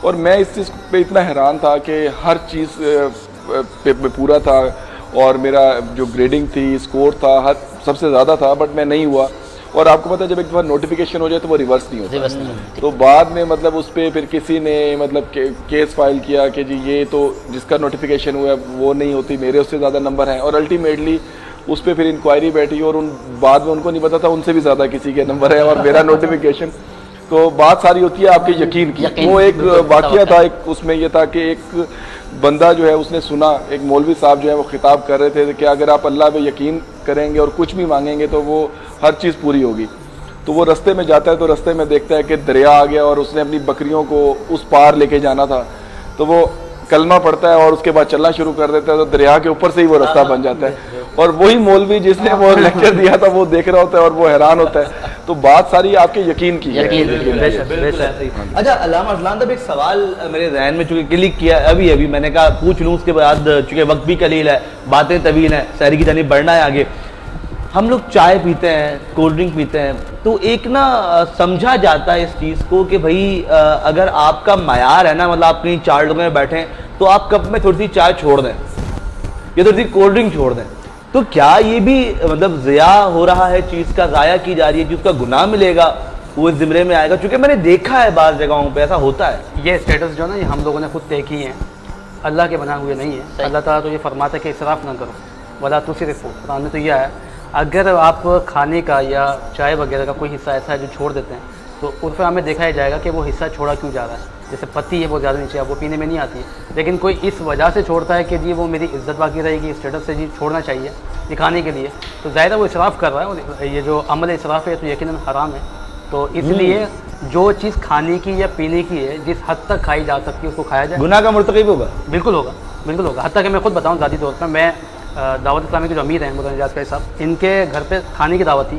S5: اور میں اس چیز پہ اتنا حیران تھا کہ ہر چیز پہ پورا تھا اور میرا جو گریڈنگ تھی اسکور تھا سب سے زیادہ تھا, بٹ میں نہیں ہوا. اور آپ کو پتہ ہے جب ایک دفعہ نوٹیفیکیشن ہو جائے تو وہ ریورس نہیں ہوتا. تو بعد میں مطلب اس پہ پھر کسی نے مطلب کیس فائل کیا کہ جی یہ تو جس کا نوٹیفیکیشن ہوا ہے وہ نہیں ہوتی, میرے اس سے زیادہ نمبر ہیں, اور الٹیمیٹلی اس پہ پھر انکوائری بیٹھی اور بعد میں ان کو نہیں پتا تھا ان سے بھی زیادہ کسی کے نمبر ہے اور میرا نوٹیفیکیشن. تو بات ساری ہوتی ہے آپ کے یقین کی. وہ ایک واقعہ تھا, ایک اس میں یہ تھا کہ ایک بندہ جو ہے اس نے سنا ایک مولوی صاحب جو ہے وہ خطاب کر رہے تھے کہ اگر آپ اللہ پہ یقین کریں گے اور کچھ بھی مانگیں گے تو وہ ہر چیز پوری ہوگی. تو وہ رستے میں جاتا ہے تو رستے میں دیکھتا ہے کہ دریا آ گیا اور اس نے اپنی بکریوں کو اس پار لے کے جانا تھا. تو وہ کلمہ پڑھتا ہے اور اس کے بعد چلنا شروع کر دیتا ہے, تو دریا کے اوپر سے ہی وہ رستہ بن جاتا ہے. اور وہی مولوی جس نے وہ لیکچر دیا تھا وہ دیکھ رہا ہوتا ہے اور وہ حیران ہوتا ہے. تو بات ساری آپ کے یقین کی ہے.
S1: اچھا علامہ ارسلان صاحب, ایک سوال میرے ذہن میں چونکہ کلک کیا ابھی میں نے کہا پوچھ لوں, اس کے بعد چونکہ وقت بھی قلیل ہے, باتیں طویل ہیں, سحری کی جانب بڑھنا ہے آگے. ہم لوگ چائے پیتے ہیں, کولڈ ڈرنک پیتے ہیں, تو ایک نا سمجھا جاتا ہے اس چیز کو کہ بھائی اگر آپ کا معیار ہے نا, مطلب آپ کہیں 4 لوگوں میں بیٹھیں تو آپ کپ میں تھوڑی سی چائے چھوڑ دیں یا تھوڑی سی کولڈ ڈرنک چھوڑ دیں. تو کیا یہ بھی مطلب ضیاع ہو رہا ہے, چیز کا ضائع کی جا رہی ہے, جس کا گناہ ملے گا وہ اس زمرے میں آئے گا؟ چونکہ میں نے دیکھا ہے بعض جگہوں پہ ایسا ہوتا ہے.
S6: یہ اسٹیٹس جو ہے نا یہ ہم لوگوں نے خود طے کی ہیں, اللہ کے بنا ہوئے نہیں ہے. اللہ تعالیٰ تو یہ فرماتا ہے کہ اسراف نہ کرو, ولا تسرفوا. قرآن میں تو یہ ہے اگر آپ کھانے کا یا چائے وغیرہ کا کوئی حصہ ایسا ہے جو چھوڑ دیتے ہیں تو عرف عام میں دیکھا ہی جائے گا کہ وہ حصہ چھوڑا کیوں جا رہا ہے. جیسے پتی ہے وہ زیادہ نیچے, وہ پینے میں نہیں آتی ہے, لیکن کوئی اس وجہ سے چھوڑتا ہے کہ جی وہ میری عزت باقی رہے گی, اسٹیٹس سے جی چھوڑنا چاہیے دکھانے کے لیے, تو ظاہر ہے وہ اسراف کر رہا ہے. اور یہ جو عمل اسراف ہے تو یقیناً حرام ہے. تو اس لیے جو چیز کھانے کی یا پینے کی ہے جس حد تک کھائی جا سکتی ہے اس کو کھایا جائے.
S1: گناہ کا مرتکب ہوگا,
S6: بالکل ہوگا, بالکل ہوگا. حتیٰ کہ میں خود بتاؤں ذاتی طور پر, میں دعوت اسلامی کے جو امیر ہیں مولانا اعجاز قاری صاحب, ان کے گھر پہ کھانے کی دعوت تھی.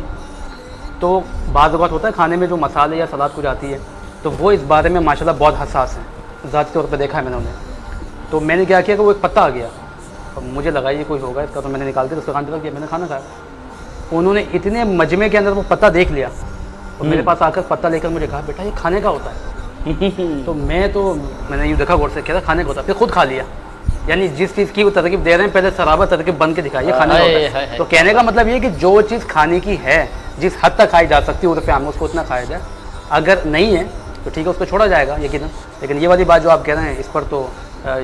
S6: تو بعض اوقات ہوتا ہے کھانے میں جو مسالے یا سلاد کچھ آتی ہے تو وہ اس بارے میں ماشاءاللہ بہت حساس ہیں, ذاتی طور پہ دیکھا ہے میں نے انہیں. تو میں نے کیا کیا کہ وہ ایک پتا آ گیا, اب مجھے لگا یہ کوئی ہوگا اس کا, تو میں نے نکال کے اس کا کان نکال کیا, میں نے کھانا کھایا. انہوں نے اتنے مجمع کے اندر وہ پتا دیکھ لیا اور میرے پاس آ کر پتا لے کر مجھے کہا بیٹا یہ کھانے کا ہوتا ہے. تو میں نے یوں دیکھا غور سے, کہہ رہا کھانے کا ہوتا ہے, پھر خود کھا لیا. یعنی جس چیز کی وہ ترکیب دے رہے ہیں پہلے سرابہ ترکیب بن کے دکھائیے کھانے کا ہوتا ہے. تو کہنے کا مطلب یہ کہ جو چیز کھانے کی ہے جس حد تک کھائی جا سکتی ہے عرف عام میں اس کو اتنا کھایا جائے, اگر نہیں ہے تو ٹھیک ہے اس کو چھوڑا جائے گا یقیناً. لیکن یہ والی بات جو آپ کہہ رہے ہیں اس پر تو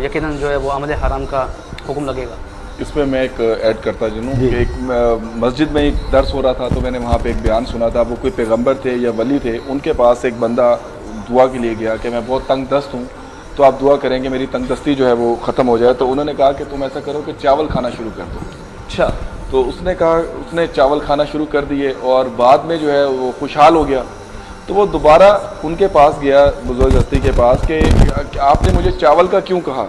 S6: یقیناً جو ہے وہ عمل حرام کا حکم لگے گا.
S5: اس میں میں ایک ایڈ کرتا جنوں کہ ایک مسجد میں ایک درس ہو رہا تھا, تو میں نے وہاں پہ ایک بیان سنا تھا. وہ کوئی پیغمبر تھے یا ولی تھے, ان کے پاس ایک بندہ دعا کے لیے گیا کہ میں بہت تنگ دست ہوں, تو آپ دعا کریں کہ میری تنگ دستی جو ہے وہ ختم ہو جائے. تو انہوں نے کہا کہ تم ایسا کرو کہ چاول کھانا شروع کر دو.
S1: اچھا.
S5: تو اس نے کہا, اس نے چاول کھانا شروع کر دیے اور بعد میں جو ہے وہ خوشحال ہو گیا. تو وہ دوبارہ ان کے پاس گیا, بزرگ ہستی کے پاس, کہ آپ نے مجھے چاول کا کیوں کہا؟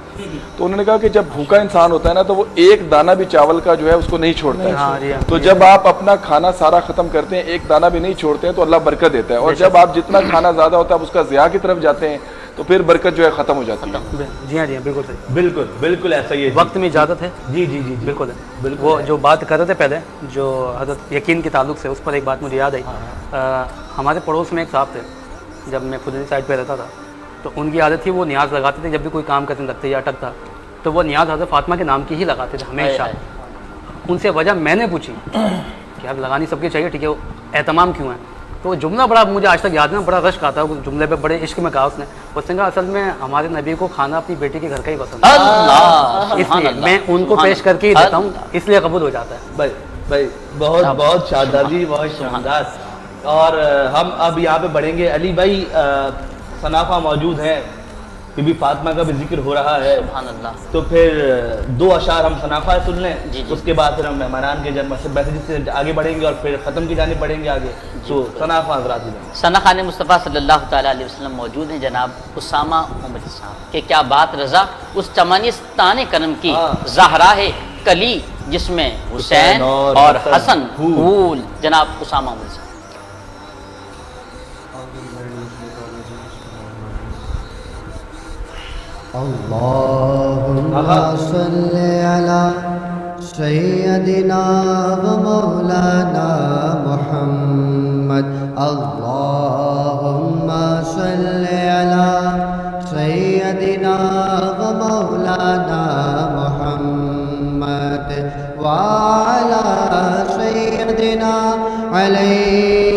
S5: تو انہوں نے کہا کہ جب بھوکا انسان ہوتا ہے نا تو وہ ایک دانہ بھی چاول کا جو ہے اس کو نہیں چھوڑتا ہے. تو جب آپ اپنا کھانا سارا ختم کرتے ہیں, ایک دانہ بھی نہیں چھوڑتے ہیں, تو اللہ برکت دیتا ہے. اور جب آپ جتنا کھانا زیادہ ہوتا ہے آپ اس کا ضیاع کی طرف جاتے ہیں تو پھر برکت جو ہے ختم ہو جاتی ہے.
S6: جی ہاں, جی ہاں, بالکل صحیح,
S1: بالکل بالکل ایسا ہی ہے.
S6: وقت میں اجازت ہے.
S1: جی جی جی
S6: بالکل ہے. وہ جو بات کر رہے تھے پہلے جو حضرت یقین کے تعلق سے, اس پر ایک بات مجھے یاد آئی. ہمارے پڑوس میں ایک صاحب تھے, جب میں خود سائڈ پہ رہتا تھا تو ان کی عادت تھی وہ نیاز لگاتے تھے جب بھی کوئی کام کرنے لگتے یا اٹکتا تو وہ نیاز حضرت فاطمہ کے نام کی ہی لگاتے تھے ہمیشہ. ان سے وجہ میں نے پوچھی کہ اب لگانی سب کی چاہیے, ٹھیک ہے, وہ اہتمام کیوں ہے؟ تو وہ جملہ بڑا مجھے آج تک یاد ہے, بڑا رشک آتا ہے اس جملے پہ, بڑے عشق میں کہا اس نے کہا اصل میں ہمارے نبی کو کھانا اپنی بیٹی کے گھر کا ہی پسند ہے, اس لیے میں ان کو پیش کر کے ہی دیتا ہوں, اس لیے قبول ہو جاتا ہے.
S1: بھائی بھائی بہت بہت شاندار جی, بہت شاندار. اور ہم اب یہاں پہ بڑھیں گے. علی بھائی صنافہ موجود ہیں, بی بی فاطمہ کا بھی ذکر ہو رہا ہے,
S2: سبحان اللہ.
S1: تو پھر 2 اشعار ہم صنافہ سن لیں,
S2: جی.
S1: اس کے بعد پھر ہم مہمانان کے میسیج سے آگے بڑھیں گے اور پھر ختم کی جانب بڑھیں گے آگے. تو صنافہ حضرات
S2: ثنا خان مصطفیٰ صلی اللہ تعالیٰ علیہ وسلم موجود ہیں جناب اسامہ عمری صاحب کہ کیا بات رضا اس چمنستان کرم کی زہرا ہے کلی جس میں حسین اور حسن پھول. جناب اسامہ عمری صاحب.
S7: اللهم صل على سيدنا ومولانا محمد. اللهم صل على سيدنا ومولانا محمد وعلى سيدنا عليه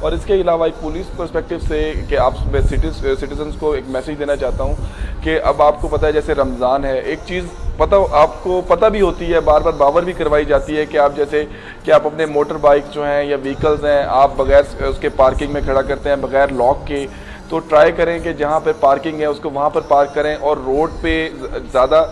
S5: اور اس کے علاوہ ایک پولیس پرسپیکٹو سے کہ آپ سٹیزنس کو ایک میسیج دینا چاہتا ہوں کہ اب آپ کو پتہ ہے جیسے رمضان ہے، ایک چیز آپ کو پتہ بھی ہوتی ہے، بار بار باور بھی کروائی جاتی ہے کہ آپ جیسے کہ آپ اپنے موٹر بائک جو ہیں یا وہیکلز ہیں آپ بغیر اس کے پارکنگ میں کھڑا کرتے ہیں بغیر لاک کے، تو ٹرائی کریں کہ جہاں پہ پارکنگ ہے اس کو وہاں پر پارک کریں، اور روڈ پہ زیادہ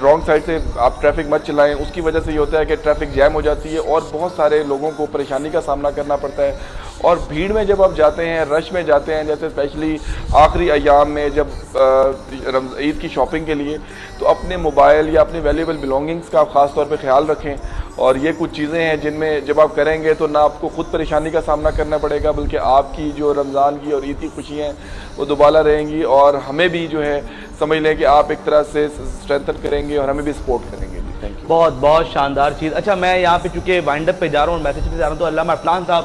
S5: رانگ سائڈ سے آپ ٹریفک مت چلائیں. اس کی وجہ سے یہ ہوتا ہے کہ ٹریفک جیم ہو جاتی ہے اور بہت سارے لوگوں کو پریشانی کا سامنا کرنا پڑتا ہے. اور بھیڑ میں جب آپ جاتے ہیں، رش میں جاتے ہیں، جیسے اسپیشلی آخری ایام میں جب عید کی شاپنگ کے لیے، تو اپنے موبائل یا اپنے ویلیبل بلانگنگس کا آپ خاص طور پہ خیال رکھیں. اور یہ کچھ چیزیں ہیں جن میں جب آپ کریں گے تو نہ آپ کو خود پریشانی کا سامنا کرنا پڑے گا، بلکہ آپ کی جو رمضان کی اور عید کی خوشیاں ہیں وہ دوبالا رہیں گی، اور ہمیں بھی جو ہے سمجھ لیں کہ آپ ایک طرح سے اسٹرینتھن کریں گے اور ہمیں بھی سپورٹ کریں گے. Thank you.
S1: بہت بہت شاندار چیز. اچھا میں یہاں پہ چونکہ وائنڈ اپ پہ جا رہا ہوں، میسیج پہ جا رہا ہوں، تو علامہ ارفلان صاحب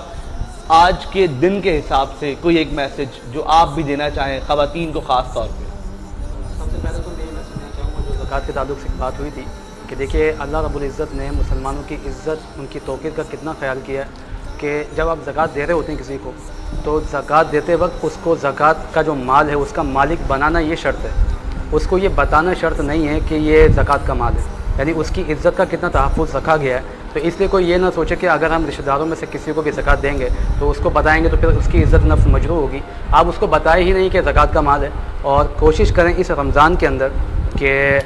S1: آج کے دن کے حساب سے کوئی ایک میسیج جو آپ بھی دینا چاہیں خواتین کو خاص طور پہ.
S6: سب سے پہلے تو میں یہ میسیج دینا چاہوں گا، جو زکوٰۃ کے تعلق سے بات ہوئی تھی کہ دیکھیے اللہ رب العزت نے مسلمانوں کی عزت، ان کی توقیر کا کتنا خیال کیا ہے کہ جب آپ زکوٰۃ دے رہے ہوتے ہیں کسی کو، تو زکوٰۃ دیتے وقت اس کو زکوٰۃ کا جو مال ہے اس کا مالک بنانا یہ شرط ہے. اس کو یہ بتانا شرط نہیں ہے کہ یہ زکوٰۃ کا مال ہے، یعنی اس کی عزت کا کتنا تحفظ رکھا گیا ہے. تو اس لیے کوئی یہ نہ سوچے کہ اگر ہم رشتہ داروں میں سے کسی کو بھی زکوٰۃ دیں گے تو اس کو بتائیں گے تو پھر اس کی عزت نفس مجروح ہوگی. آپ اس کو بتائے ہی نہیں کہ زکوٰۃ کا مال ہے. اور کوشش کریں اس رمضان کے اندر کہ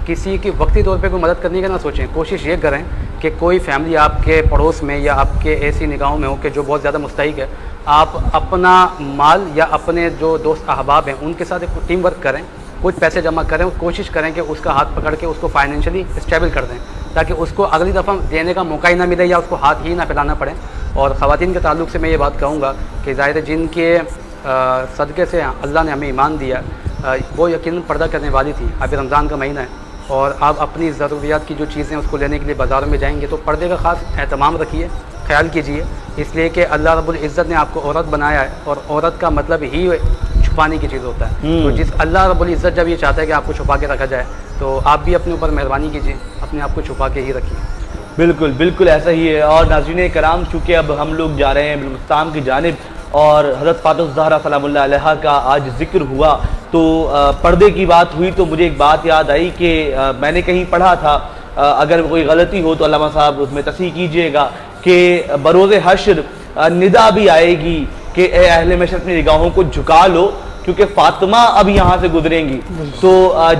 S6: کسی کی وقتی طور پہ کوئی مدد کرنے کا نہ سوچیں. کوشش یہ کریں کہ کوئی فیملی آپ کے پڑوس میں یا آپ کے ایسی نگاہوں میں ہو کہ جو بہت زیادہ مستحق ہے، آپ اپنا مال یا اپنے جو دوست احباب ہیں ان کے ساتھ ایک ٹیم ورک کریں، کچھ پیسے جمع کریں اور کوشش کریں کہ اس کا ہاتھ پکڑ کے اس کو فائنینشلی اسٹیبل کر دیں، تاکہ اس کو اگلی دفعہ دینے کا موقع ہی نہ ملے یا اس کو ہاتھ ہی نہ پھیلانا پڑے. اور خواتین کے تعلق سے میں یہ بات کہوں گا کہ ظاہر ہے جن کے صدقے سے اللہ نے ہمیں ایمان دیا وہ یقیناً پردہ کرنے والی تھی. ابھی رمضان کا مہینہ ہے اور آپ اپنی ضروریات کی جو چیزیں اس کو لینے کے لیے بازاروں میں جائیں گے تو پردے کا خاص اہتمام رکھیے، خیال کیجیے، اس لیے کہ اللہ رب العزت نے آپ کو عورت بنایا ہے اور عورت کا مطلب ہی چھپانے کی چیز ہوتا ہے. تو جس اللہ رب العزت جب یہ چاہتا ہے کہ آپ کو چھپا کے رکھا جائے تو آپ بھی اپنے اوپر مہربانی کیجیے، اپنے آپ کو چھپا کے ہی رکھیے.
S1: بالکل بالکل ایسا ہی ہے. اور ناظرین کرام، چونکہ اب ہم لوگ جا رہے ہیں بلوچستان کی جانب اور حضرت فاطمہ الزہرا سلام اللہ علیہا کا آج ذکر ہوا تو پردے کی بات ہوئی تو مجھے ایک بات یاد آئی کہ میں نے کہیں پڑھا تھا، اگر کوئی غلطی ہو تو علامہ صاحب اس میں تصحیح کیجئے گا، کہ بروز حشر ندا بھی آئے گی کہ اے اہل محشر اپنی نگاہوں کو جھکا لو کیونکہ فاطمہ اب یہاں سے گزریں گی. تو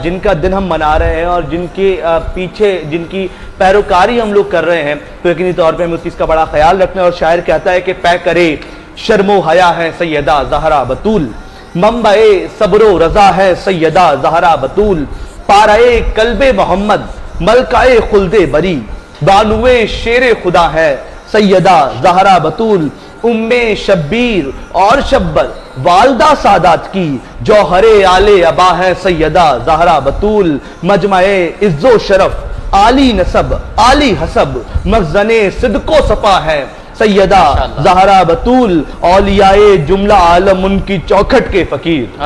S1: جن کا دن ہم منا رہے ہیں اور جن کے پیچھے جن کی پیروکاری ہم لوگ کر رہے ہیں تو یقینی طور پہ ہمیں اس چیز کا بڑا خیال رکھنا ہے. اور شاعر کہتا ہے کہ پے کرے شرم و حیا ہے سیدہ زہرا بطول، منبع صبر و رضا ہے سیدہ زہرا بطول، پارائے قلب محمد ملکہ خلد بری، بانوے شیر خدا ہے سیدہ زہرا بطول، ام شبیر اور شبر والدہ سادات کی جوہر آل ابا ہے سیدہ زہرا بطول، مجمع عز و شرف عالی نسب عالی حسب مخزن صدق و صفا ہے سیدہ زہرا بطول، اولیاء جملہ عالم ان کی چوکھٹ کے فقیر،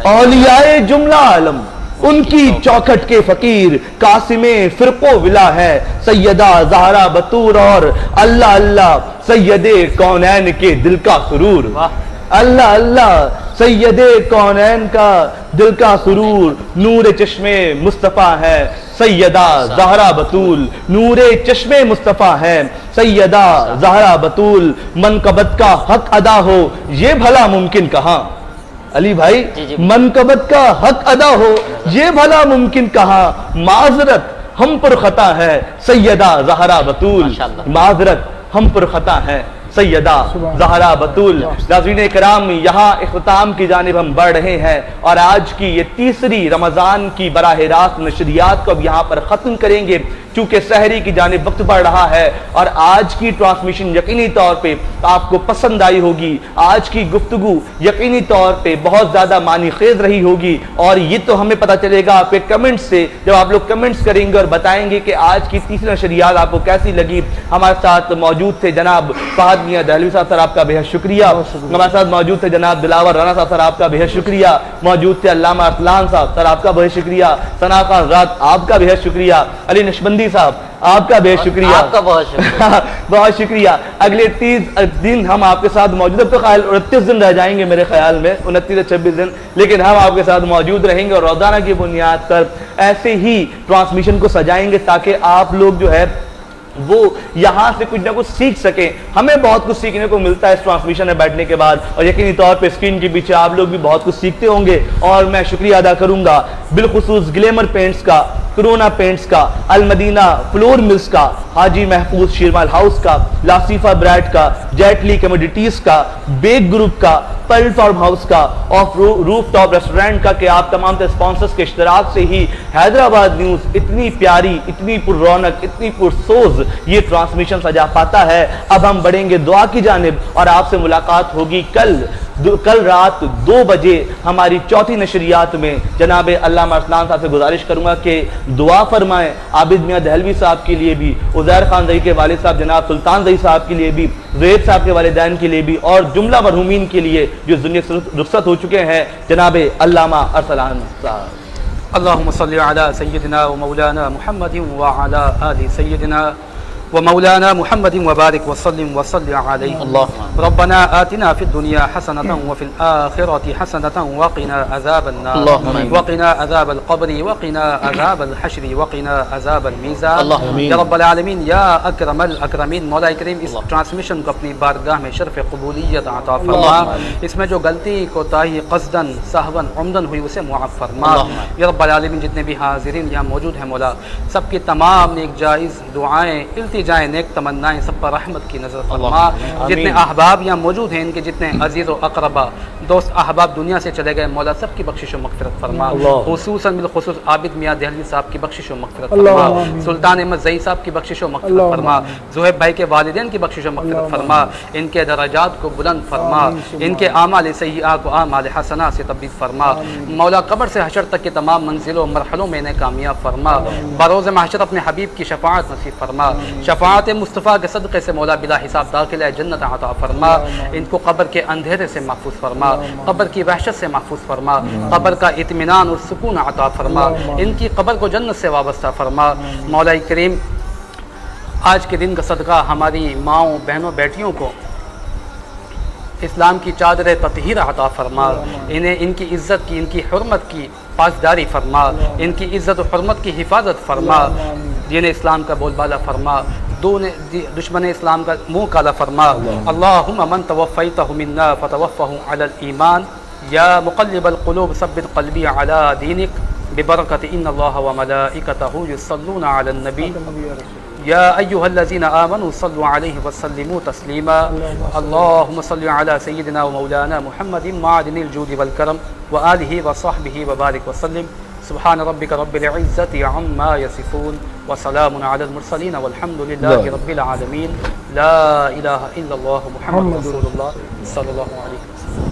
S1: اولیاء جملہ عالم ان کی چوکھٹ کے فقیر، قاسم فرق و ولا ہے سیدہ زہرا بطول، اور اللہ اللہ سید کونین کے دل کا سرور، اللہ اللہ سید کونین کا دل کا سرور، نور چشم مصطفیٰ ہے سیدہ زہرا بطول، نور چشم مصطفیٰ ہے سیدہ زہرا بطول، منقبت کا حق ادا ہو یہ بھلا ممکن کہاں، علی بھائی منقبت کا حق ادا ہو یہ بھلا ممکن کہاں، معذرت ہم پر خطا ہے سیدہ زہرا بطول، معذرت ہم پر خطا ہے سیدہ زہرا بطول. ناظرین کرام، یہاں اختتام کی جانب ہم بڑھ رہے ہیں اور آج کی یہ تیسری رمضان کی براہ راست نشریات کو اب یہاں پر ختم کریں گے چونکہ سحری کی جانب وقت بڑھ رہا ہے. اور آج کی ٹرانسمیشن یقینی طور پہ آپ کو پسند آئی ہوگی، آج کی گفتگو یقینی طور پہ بہت زیادہ معنی خیز رہی ہوگی، اور یہ تو ہمیں پتہ چلے گا آپ کے کمنٹس سے جب آپ لوگ کمنٹس کریں گے اور بتائیں گے کہ آج کی تیسری نشریات آپ کو کیسی لگی. ہمارے ساتھ موجود تھے جناب فہد میاں دہلوی صاحب، سر آپ کا بے حد شکریہ. ہمارے ساتھ موجود تھے جناب دلاور رانا صاحب، سر آپ کا بے حد شکریہ. موجود تھے علامہ ارسلان صاحب، سر آپ کا بے حد شکریہ. ثنا خان رات آپ کا بے حد شکریہ. علی نشبندی صاحب آپ کا بے شکریہ,
S2: آپ کا بہت شکریہ.
S1: بہت شکریہ. اگلے 30 دن ہم آپ کے ساتھ موجود ہیں, تو خیال 29 دن رہ جائیں گے میرے خیال میں, 29 یا 26 دن, لیکن ہم آپ کے ساتھ موجود رہیں گے اور روزانہ کی بنیاد پر ایسے ہی ٹرانسمیشن کو سجائیں گے تاکہ آپ لوگ جو ہے وہ یہاں سے کچھ نہ کچھ سیکھ سکیں. ہمیں بہت کچھ سیکھنے کو ملتا ہے اس ٹرانسمیشن میں بیٹھنے کے بعد, اور یقینی طور پہ اسکرین کے پیچھے آپ لوگ بھی بہت کچھ سیکھتے ہوں گے. اور میں شکریہ ادا کروں گا بالخصوص گلیمر پینٹس کا, کرونا پینٹس کا, المدینہ فلور ملز کا, حاجی محفوظ شیرمال ہاؤس کا, لاسیفا بریڈ کا, جیٹلی کمیڈیٹیز کا, بیک گروپ کا, پرل فارم ہاؤس کا, آف روف ٹاپ ریسٹورینٹ کا, کہ آپ تمام اسپانسرز کے اشتراک سے ہی حیدرآباد نیوز اتنی پیاری, اتنی پر رونق, اتنی پرسوز یہ ٹرانسمیشن سجا پاتا ہے. اب ہم بڑھیں گے دعا کی جانب اور آپ سے ملاقات ہوگی کل رات 2 بجے ہماری چوتھی نشریات میں. جناب علامہ ارسلان صاحب سے گزارش کروں گا کہ دعا فرمائیں عابد میاں دہلوی صاحب کے لیے بھی, عزیر خان زئی کے والد صاحب جناب سلطان زئی صاحب کے لیے بھی, زید صاحب کے والدین کے لیے بھی, اور جملہ مرحومین کے لیے جو دنیا سے رخصت ہو چکے ہیں. جناب علامہ ارسلان صاحب.
S6: اللهم صل على سيدنا ومولانا محمد وعلى آل سيدنا ومولانا محمد وبارك وصل عليه. ربنا آتنا في الدنيا حسنة وفي الآخرة حسنة وقنا عذاب النار, وقنا عذاب القبر, وقنا عذاب الحشر, وقنا عذاب الميزان. یا رب العالمین, یا اکرم الاکرمین, مولا کریم اس ٹرانسمیشن کو اپنی بارگاہ میں شرف قبولیت عطا فرما. اس میں جو غلطی کوتاہی قصدن سہون عمدن ہوئی اسے معاف فرما. یا رب العالمین, جتنے بھی حاضرین یہاں موجود ہیں مولا, سب کی تمام نیک جائز دعائیں, التجائیں, نیک تمنائیں, سب پر رحمت کی نظر فرما. جتنے احباب یہاں موجود ہیں, ان کے جتنے عزیز و اقربا دوست احباب دنیا سے چلے گئے مولا, سب کی بخشش و مغفرت فرما. خصوصاً بالخصوص عابد میاں دہلوی صاحب کی بخشش و مغفرت فرما, سلطان احمد زئی صاحب کی بخشش و مغفرت فرما, زہیب بھائی کے والدین کی بخشش و مغفرت فرما, ان کے درجات کو بلند فرما, ان کے اعمال سیئہ کو اعمال حسنہ سے تبدیل فرما. مولا قبر سے حشر تک کے تمام منزلوں مرحلوں میں انہیں کامیاب فرما. بروز محشر اپنے حبیب کی شفاعت نصیب فرما. شفاعت مصطفیٰ کے صدقے سے مولا بلا حساب داخل ہے جنت عطا فرما. ان کو قبر کے اندھیرے سے محفوظ فرما, قبر کی وحشت سے محفوظ فرما, قبر کا اطمینان اور سکون عطا فرما. ان کی قبر کو جنت سے وابستہ فرما. مولا کریم, آج کے دن کا صدقہ ہماری ماؤں, بہنوں, بیٹیوں کو اسلام کی چادر تطہیر عطا فرما. انہیں ان کی عزت کی, ان کی حرمت کی پاسداری فرما, ان کی عزت و حرمت کی حفاظت فرما. دین اسلام کا بول بالا فرما, دشمن اسلام کا منہ کالا فرما. اللہم من توفیتہ منا فتوفہ علی الایمان, یا مقلب القلوب ثبت قلبی علی دینک, ببرکت ان اللہ وملائکتہ یصلون علی النبی, یا ایہا الذین آمنوا صلوا علیہ وسلموا تسلیما. اللہم صل علی سیدنا ومولانا محمد معدن الجود والکرم وآلہ وصحبہ وبارک وسلم. سبحان ربک رب العزت عما یصفون وسلام علی المرسلین والحمد للہ رب العالمین. لا الہ الا اللہ محمد رسول اللہ صلی اللہ علیہ وسلم.